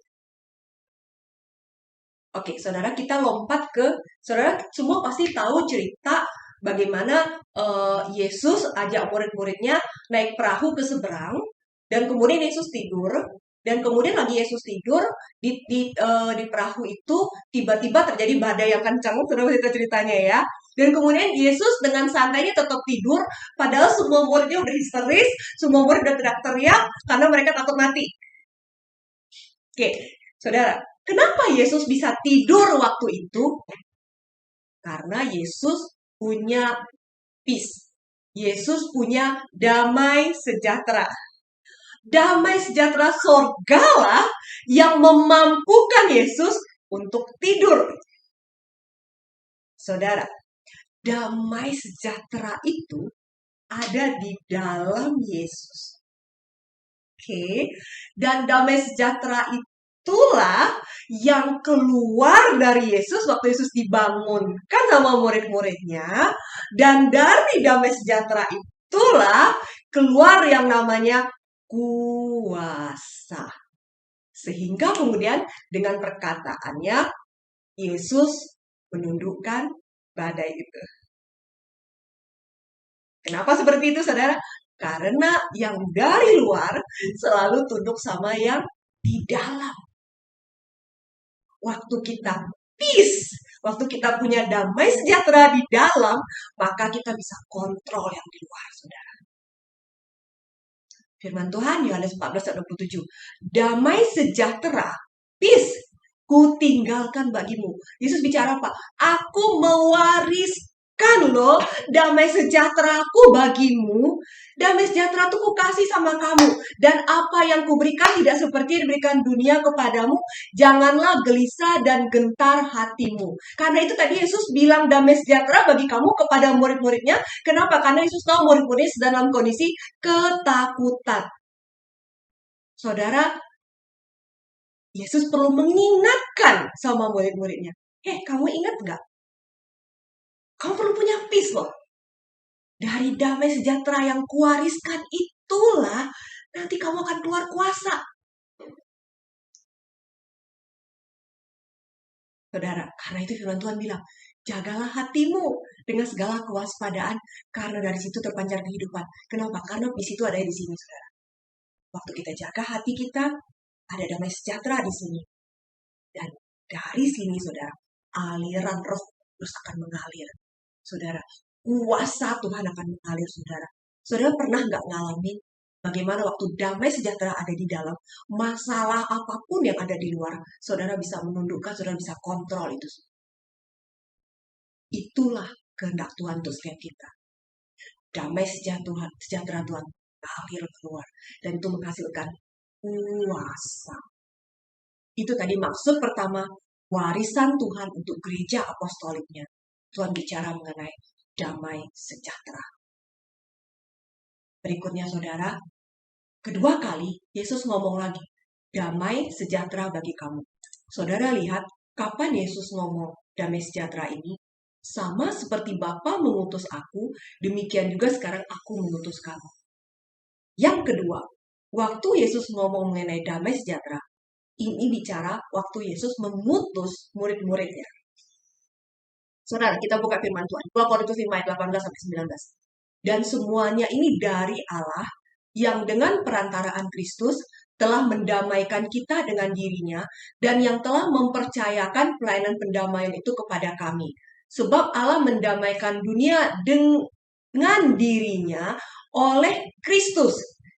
Oke, saudara, kita lompat ke, saudara semua pasti tahu cerita bagaimana Yesus ajak murid-muridnya naik perahu ke seberang, dan kemudian Yesus tidur, dan kemudian lagi Yesus tidur, di perahu itu tiba-tiba terjadi badai yang kencang, saudara cerita ceritanya ya. Dan kemudian Yesus dengan santainya tetap tidur, padahal semua muridnya udah histeris, semua murid udah teriak-teriak, karena mereka takut mati. Oke, saudara, kenapa Yesus bisa tidur waktu itu? Karena Yesus punya peace. Yesus punya damai sejahtera. Damai sejahtera sorgalah yang memampukan Yesus untuk tidur. Saudara, damai sejahtera itu ada di dalam Yesus. Oke, dan damai sejahtera itulah yang keluar dari Yesus waktu Yesus dibangunkan sama murid-muridnya, dan dari damai sejahtera itulah keluar yang namanya kuasa. Sehingga kemudian dengan perkataannya Yesus menundukkan badai itu. Kenapa seperti itu, saudara? Karena yang dari luar selalu tunduk sama yang di dalam. Waktu kita peace, waktu kita punya damai sejahtera di dalam, maka kita bisa kontrol yang di luar, saudara. Firman Tuhan, Yohanes 14 ayat 27. Damai sejahtera, peace, ku tinggalkan bagimu. Yesus bicara apa? Aku mewariskan loh damai sejahteraku bagimu. Damai sejahtera itu ku kasih sama kamu. Dan apa yang kuberikan tidak seperti yang diberikan dunia kepadamu. Janganlah gelisah dan gentar hatimu. Karena itu tadi Yesus bilang damai sejahtera bagi kamu kepada murid-muridnya. Kenapa? Karena Yesus tahu murid-muridnya sedang dalam kondisi ketakutan. Saudara, Yesus perlu mengingatkan sama murid-muridnya. Kamu ingat nggak? Kamu perlu punya peace loh. Dari damai sejahtera yang kuwariskan itulah nanti kamu akan keluar kuasa. Saudara, karena itu firman Tuhan bilang, jagalah hatimu dengan segala kewaspadaan, karena dari situ terpancar kehidupan. Kenapa? Karena peace itu ada di sini, saudara. Waktu kita jaga hati kita, ada damai sejahtera di sini. Dan dari sini, saudara, aliran Roh Kudus akan mengalir. Saudara, kuasa Tuhan akan mengalir, saudara. Saudara pernah nggak ngalamin Bagaimana waktu damai sejahtera ada di dalam, masalah apapun yang ada di luar, saudara bisa menundukkan, saudara bisa kontrol itu. Itulah kehendak Tuhan untuk setiap kita. Damai sejahtera Tuhan mengalir keluar. Dan itu menghasilkan kuasa. Itu tadi maksud pertama, warisan Tuhan untuk gereja apostoliknya. Tuhan bicara mengenai damai sejahtera. Berikutnya saudara, kedua kali Yesus ngomong lagi, damai sejahtera bagi kamu. Saudara lihat, kapan Yesus ngomong damai sejahtera ini? Sama seperti Bapa mengutus aku, demikian juga sekarang aku mengutus kamu. Yang kedua, waktu Yesus ngomong mengenai damai sejahtera, ini bicara waktu Yesus mengutus murid-muridnya. Saudara, kita buka firman Tuhan. 2 Korintus 5 ayat 18-19. Dan semuanya ini dari Allah yang dengan perantaraan Kristus telah mendamaikan kita dengan dirinya dan yang telah mempercayakan pelayanan pendamaian itu kepada kami. Sebab Allah mendamaikan dunia dengan dirinya oleh Kristus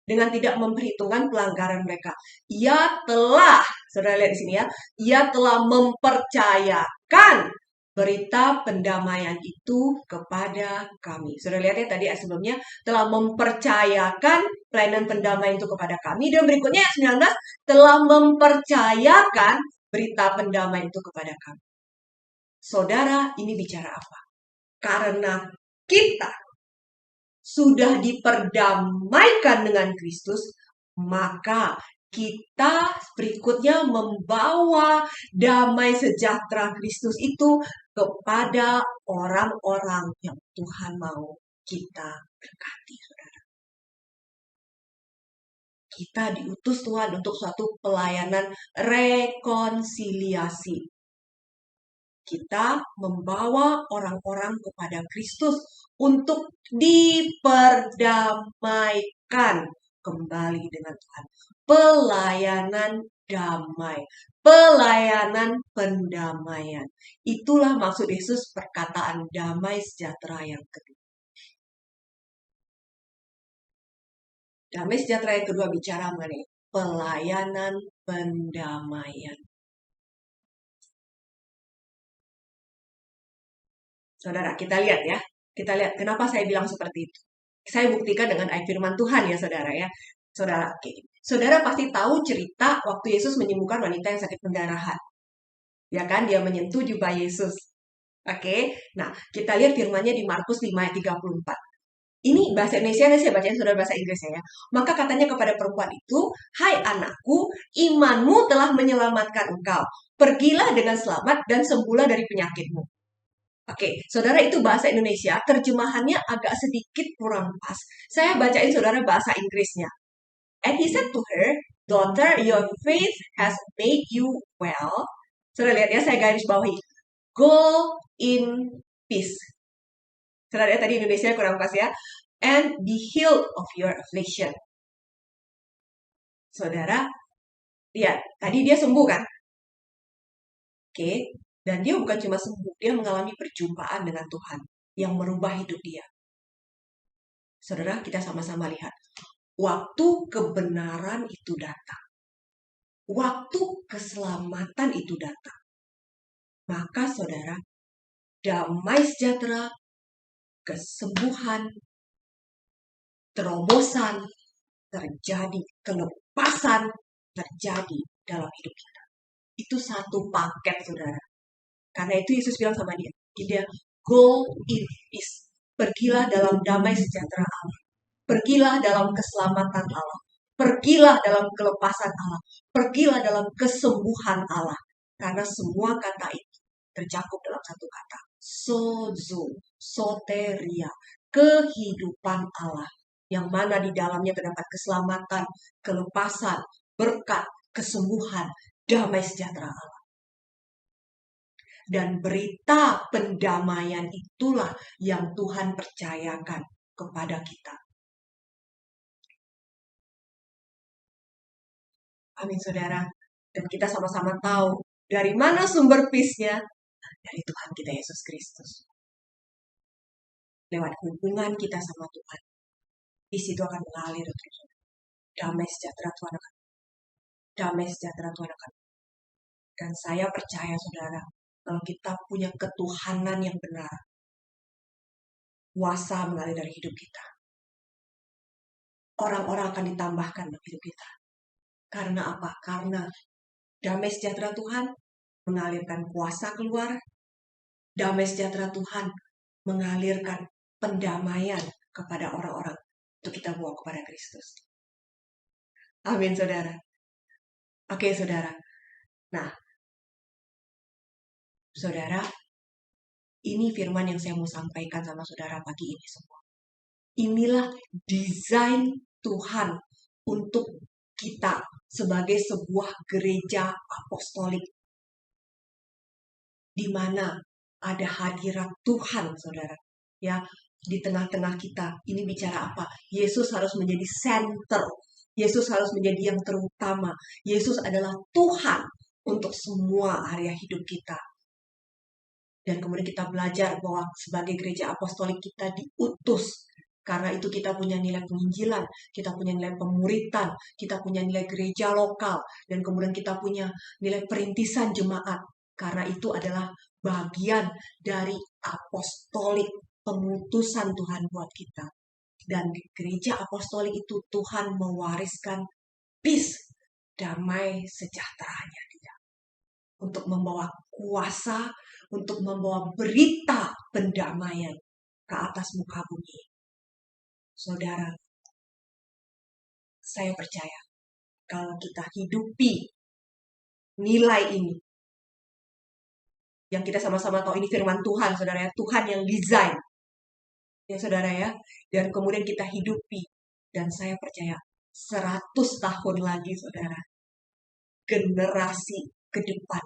dengan tidak memperhitungkan pelanggaran mereka. Ia telah, saudara lihat di sini ya, ia telah mempercayakan berita pendamaian itu kepada kami. Saudara lihat ya tadi sebelumnya, telah mempercayakan pelayanan pendamaian itu kepada kami. Dan berikutnya ayat 19, telah mempercayakan berita pendamaian itu kepada kami. Saudara, ini bicara apa? Karena kita sudah diperdamaikan dengan Kristus, maka kita berikutnya membawa damai sejahtera Kristus itu kepada orang-orang yang Tuhan mau kita berkati, saudara. Kita diutus Tuhan untuk suatu pelayanan rekonsiliasi. Kita membawa orang-orang kepada Kristus untuk diperdamaikan kembali dengan Tuhan. Pelayanan damai, pelayanan pendamaian. Itulah maksud Yesus perkataan damai sejahtera yang kedua. Damai sejahtera yang kedua bicara mengenai pelayanan pendamaian. Saudara, kita lihat ya. Kita lihat kenapa saya bilang seperti itu. Saya buktikan dengan ayat firman Tuhan ya, saudara ya. Saudara, saudara pasti tahu cerita waktu Yesus menyembuhkan wanita yang sakit pendarahan. Ya kan, dia menyentuh jubah Yesus. Oke, nah kita lihat firmannya di Markus 5 ayat 34. Ini bahasa Indonesia, saya bacain saudara bahasa Inggrisnya ya. Maka katanya kepada perempuan itu, hai anakku, imanmu telah menyelamatkan engkau. Pergilah dengan selamat dan sembuhlah dari penyakitmu. Oke, saudara itu bahasa Indonesia, terjemahannya agak sedikit kurang pas. Saya bacain saudara bahasa Inggrisnya. And he said to her, daughter, your faith has made you well. Saudara lihat ya, saya garis bawahi. Go in peace. Saudara lihat tadi Indonesia kurang pas ya. And be healed of your affliction. Saudara, lihat, tadi dia sembuh kan? Oke. Dan dia bukan cuma sembuh, dia mengalami perjumpaan dengan Tuhan yang merubah hidup dia. Saudara, kita sama-sama lihat. Waktu kebenaran itu datang. Waktu keselamatan itu datang. Maka saudara, damai sejahtera, kesembuhan, terobosan terjadi, kelepasan terjadi dalam hidup kita. Itu satu paket, saudara. Karena itu Yesus bilang sama dia, go in peace. Pergilah dalam damai sejahtera Allah. Pergilah dalam keselamatan Allah. Pergilah dalam kelepasan Allah. Pergilah dalam kesembuhan Allah. Karena semua kata itu tercakup dalam satu kata. Sozo, soteria, kehidupan Allah. Yang mana di dalamnya terdapat keselamatan, kelepasan, berkat, kesembuhan, damai sejahtera Allah. Dan berita pendamaian itulah yang Tuhan percayakan kepada kita. Amin, saudara. Dan kita sama-sama tahu dari mana sumber peace-nya? Dari Tuhan kita Yesus Kristus. Lewat hubungan kita sama Tuhan. Peace itu akan mengalir terus. damai sejahtera Tuhan akan, damai sejahtera Tuhan akan. Dan saya percaya saudara, kalau kita punya ketuhanan yang benar, kuasa mengalir dari hidup kita. Orang-orang akan ditambahkan dalam hidup kita. Karena apa? Karena damai sejahtera Tuhan mengalirkan kuasa keluar. Damai sejahtera Tuhan mengalirkan pendamaian kepada orang-orang untuk kita bawa kepada Kristus. Amin, saudara. Oke, saudara. Nah, saudara, ini firman yang saya mau sampaikan sama saudara pagi ini semua. Inilah desain Tuhan untuk kita sebagai sebuah gereja apostolik, di mana ada hadirat Tuhan, saudara. Ya, di tengah-tengah kita. Ini bicara apa? Yesus harus menjadi center. Yesus harus menjadi yang terutama. Yesus adalah Tuhan untuk semua area hidup kita. Dan kemudian kita belajar bahwa sebagai gereja apostolik kita diutus. Karena itu kita punya nilai penginjilan, kita punya nilai pemuritan, kita punya nilai gereja lokal, dan kemudian kita punya nilai perintisan jemaat. Karena itu adalah bagian dari apostolik, pengutusan Tuhan buat kita. Dan di gereja apostolik itu Tuhan mewariskan peace, damai sejahteranya dia. Untuk membawa kuasa, untuk membawa berita pendamaian ke atas muka bumi. Saudara, saya percaya kalau kita hidupi nilai ini, yang kita sama-sama tahu ini firman Tuhan, saudara ya, Tuhan yang desain, ya saudara ya, dan kemudian kita hidupi, dan saya percaya 100 tahun lagi, saudara, generasi ke depan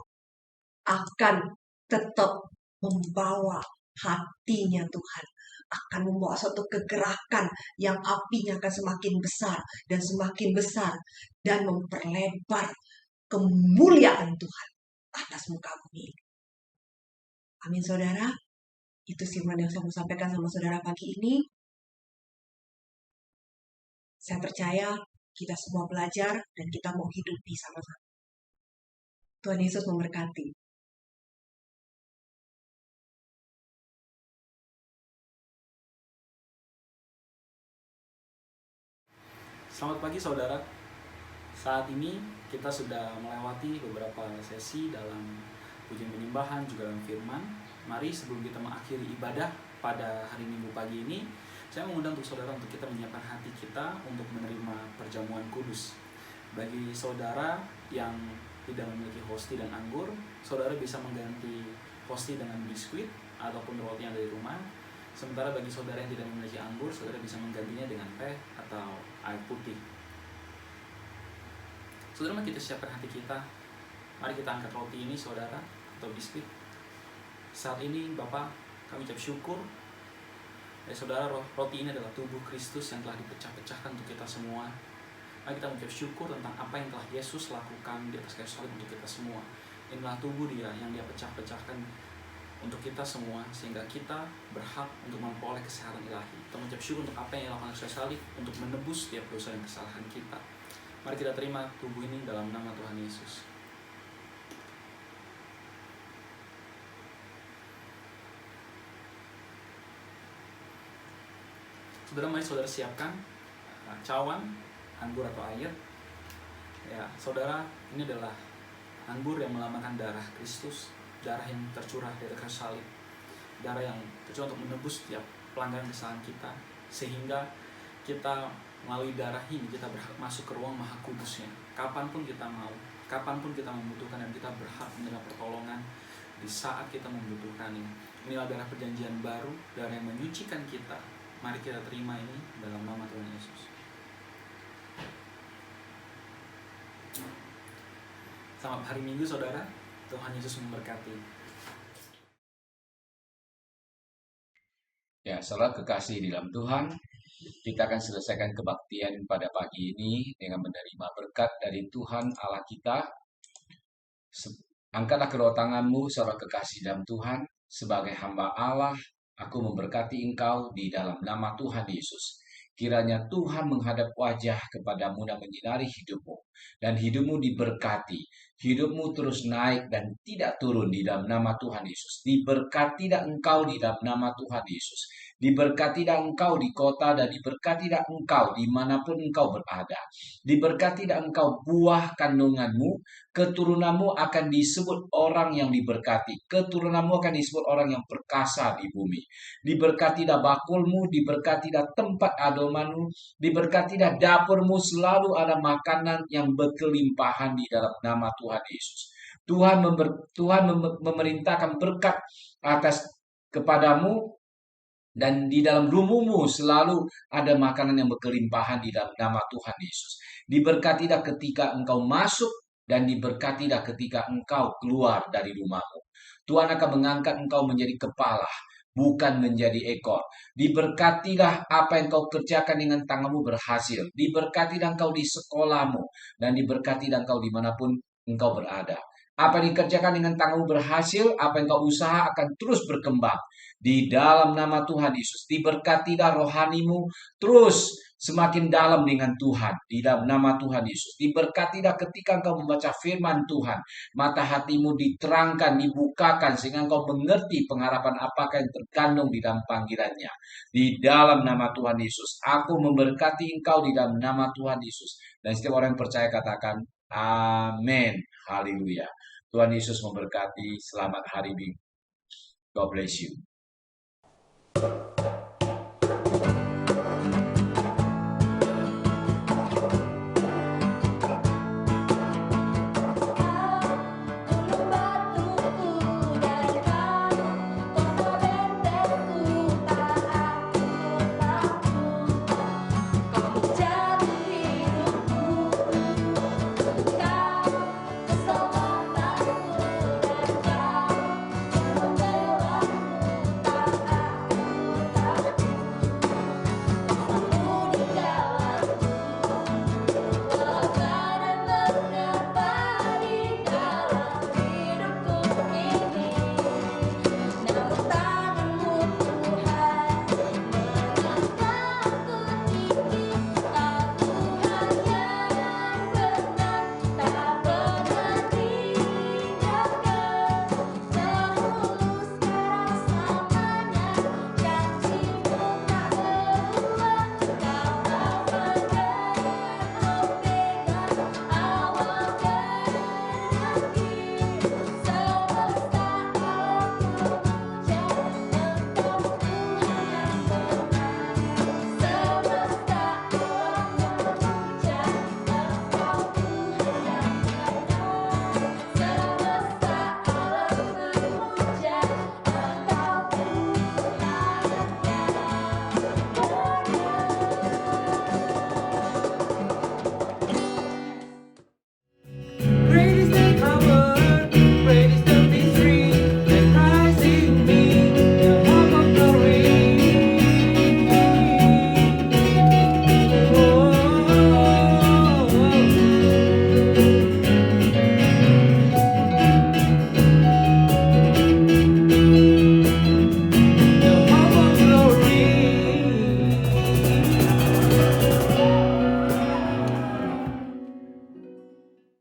akan tetap membawa hatinya Tuhan, akan membawa suatu kegerakan yang apinya akan semakin besar dan memperlebar kemuliaan Tuhan atas muka bumi. Amin, saudara. Itu firman yang saya mau sampaikan sama saudara pagi ini. Saya percaya kita semua belajar dan kita mau hidupi sama-sama. Tuhan Yesus memberkati. Selamat pagi saudara. Saat ini kita sudah melewati beberapa sesi dalam pujian penyembahan juga dalam firman. Mari sebelum kita mengakhiri ibadah pada hari Minggu pagi ini, saya mengundang untuk saudara untuk kita menyiapkan hati kita untuk menerima perjamuan kudus. Bagi saudara yang tidak memiliki hosti dan anggur, saudara bisa mengganti hosti dengan biskuit ataupun roti yang dari rumah. Sementara bagi saudara yang tidak memiliki anggur, saudara bisa menggantinya dengan teh atau air putih. Saudara, mari kita siapkan hati kita. Mari kita angkat roti ini, saudara, atau biskuit. Saat ini, Bapak, kami ucap syukur. Saudara, roti ini adalah tubuh Kristus yang telah dipecah-pecahkan untuk kita semua. Mari kita mengucap syukur tentang apa yang telah Yesus lakukan di atas kayu salib untuk kita semua. Inilah tubuh Dia yang Dia pecah-pecahkan untuk kita semua, sehingga kita berhak untuk memperoleh kesehatan ilahi. Kita mengucap syukur untuk apa yang dilakukan oleh salib untuk menebus setiap dosa dan kesalahan kita. Mari kita terima tubuh ini dalam nama Tuhan Yesus. Saudara, mari saudara siapkan cawan, anggur atau air. Ya, saudara, ini adalah anggur yang melambangkan darah Kristus, darah yang tercurah dari kayu salib, darah yang tercurah untuk menebus setiap pelanggaran kesalahan kita, sehingga kita melalui darah ini kita berhak masuk ke ruang maha kudusnya kapanpun kita mau, kapanpun kita membutuhkan, dan kita berhak menerima pertolongan di saat kita membutuhkannya. Inilah darah perjanjian baru, darah yang menyucikan kita. Mari kita terima ini dalam nama Tuhan Yesus. Selamat hari Minggu, saudara. Tuhan Yesus memberkati. Ya, saudara kekasih di dalam Tuhan, kita akan selesaikan kebaktian pada pagi ini dengan menerima berkat dari Tuhan Allah kita. Angkatlah kedua tanganmu, saudara kekasih dalam Tuhan, sebagai hamba Allah, aku memberkati engkau di dalam nama Tuhan Yesus. Kiranya Tuhan menghadap wajah kepadamu dan menyinari hidupmu. Dan hidupmu diberkati. Hidupmu terus naik dan tidak turun di dalam nama Tuhan Yesus. Diberkati dah engkau di dalam nama Tuhan Yesus. Diberkati dah engkau di kota dan diberkati dah engkau dimanapun engkau berada. Diberkati dah engkau buah kandunganmu. Keturunanmu akan disebut orang yang diberkati. Keturunanmu akan disebut orang yang perkasa di bumi. Diberkati dah bakulmu, diberkati dah tempat adomanmu, diberkati dah dapurmu, selalu ada makanan yang berkelimpahan di dalam nama Tuhan Yesus. Tuhan memerintahkan berkat atas kepadamu, dan di dalam rumahmu selalu ada makanan yang berkelimpahan di dalam nama Tuhan Yesus. Diberkati dah ketika engkau masuk dan diberkati dah ketika engkau keluar dari rumahmu. Tuhan akan mengangkat engkau menjadi kepala, bukan menjadi ekor. Diberkatilah apa yang kau kerjakan dengan tanganmu berhasil. Diberkatilah engkau di sekolahmu. Dan diberkatilah engkau dimanapun engkau berada. Apa yang dikerjakan dengan tanganmu berhasil, apa yang kau usaha akan terus berkembang. Di dalam nama Tuhan Yesus. Diberkatilah rohanimu terus semakin dalam dengan Tuhan. Di dalam nama Tuhan Yesus. Diberkatilah ketika engkau membaca firman Tuhan. Mata hatimu diterangkan, dibukakan, sehingga engkau mengerti pengharapan apakah yang terkandung di dalam panggilannya. Di dalam nama Tuhan Yesus. Aku memberkati engkau di dalam nama Tuhan Yesus. Dan setiap orang yang percaya katakan, amin. Haleluya. Tuhan Yesus memberkati. Selamat hari Minggu. God bless you.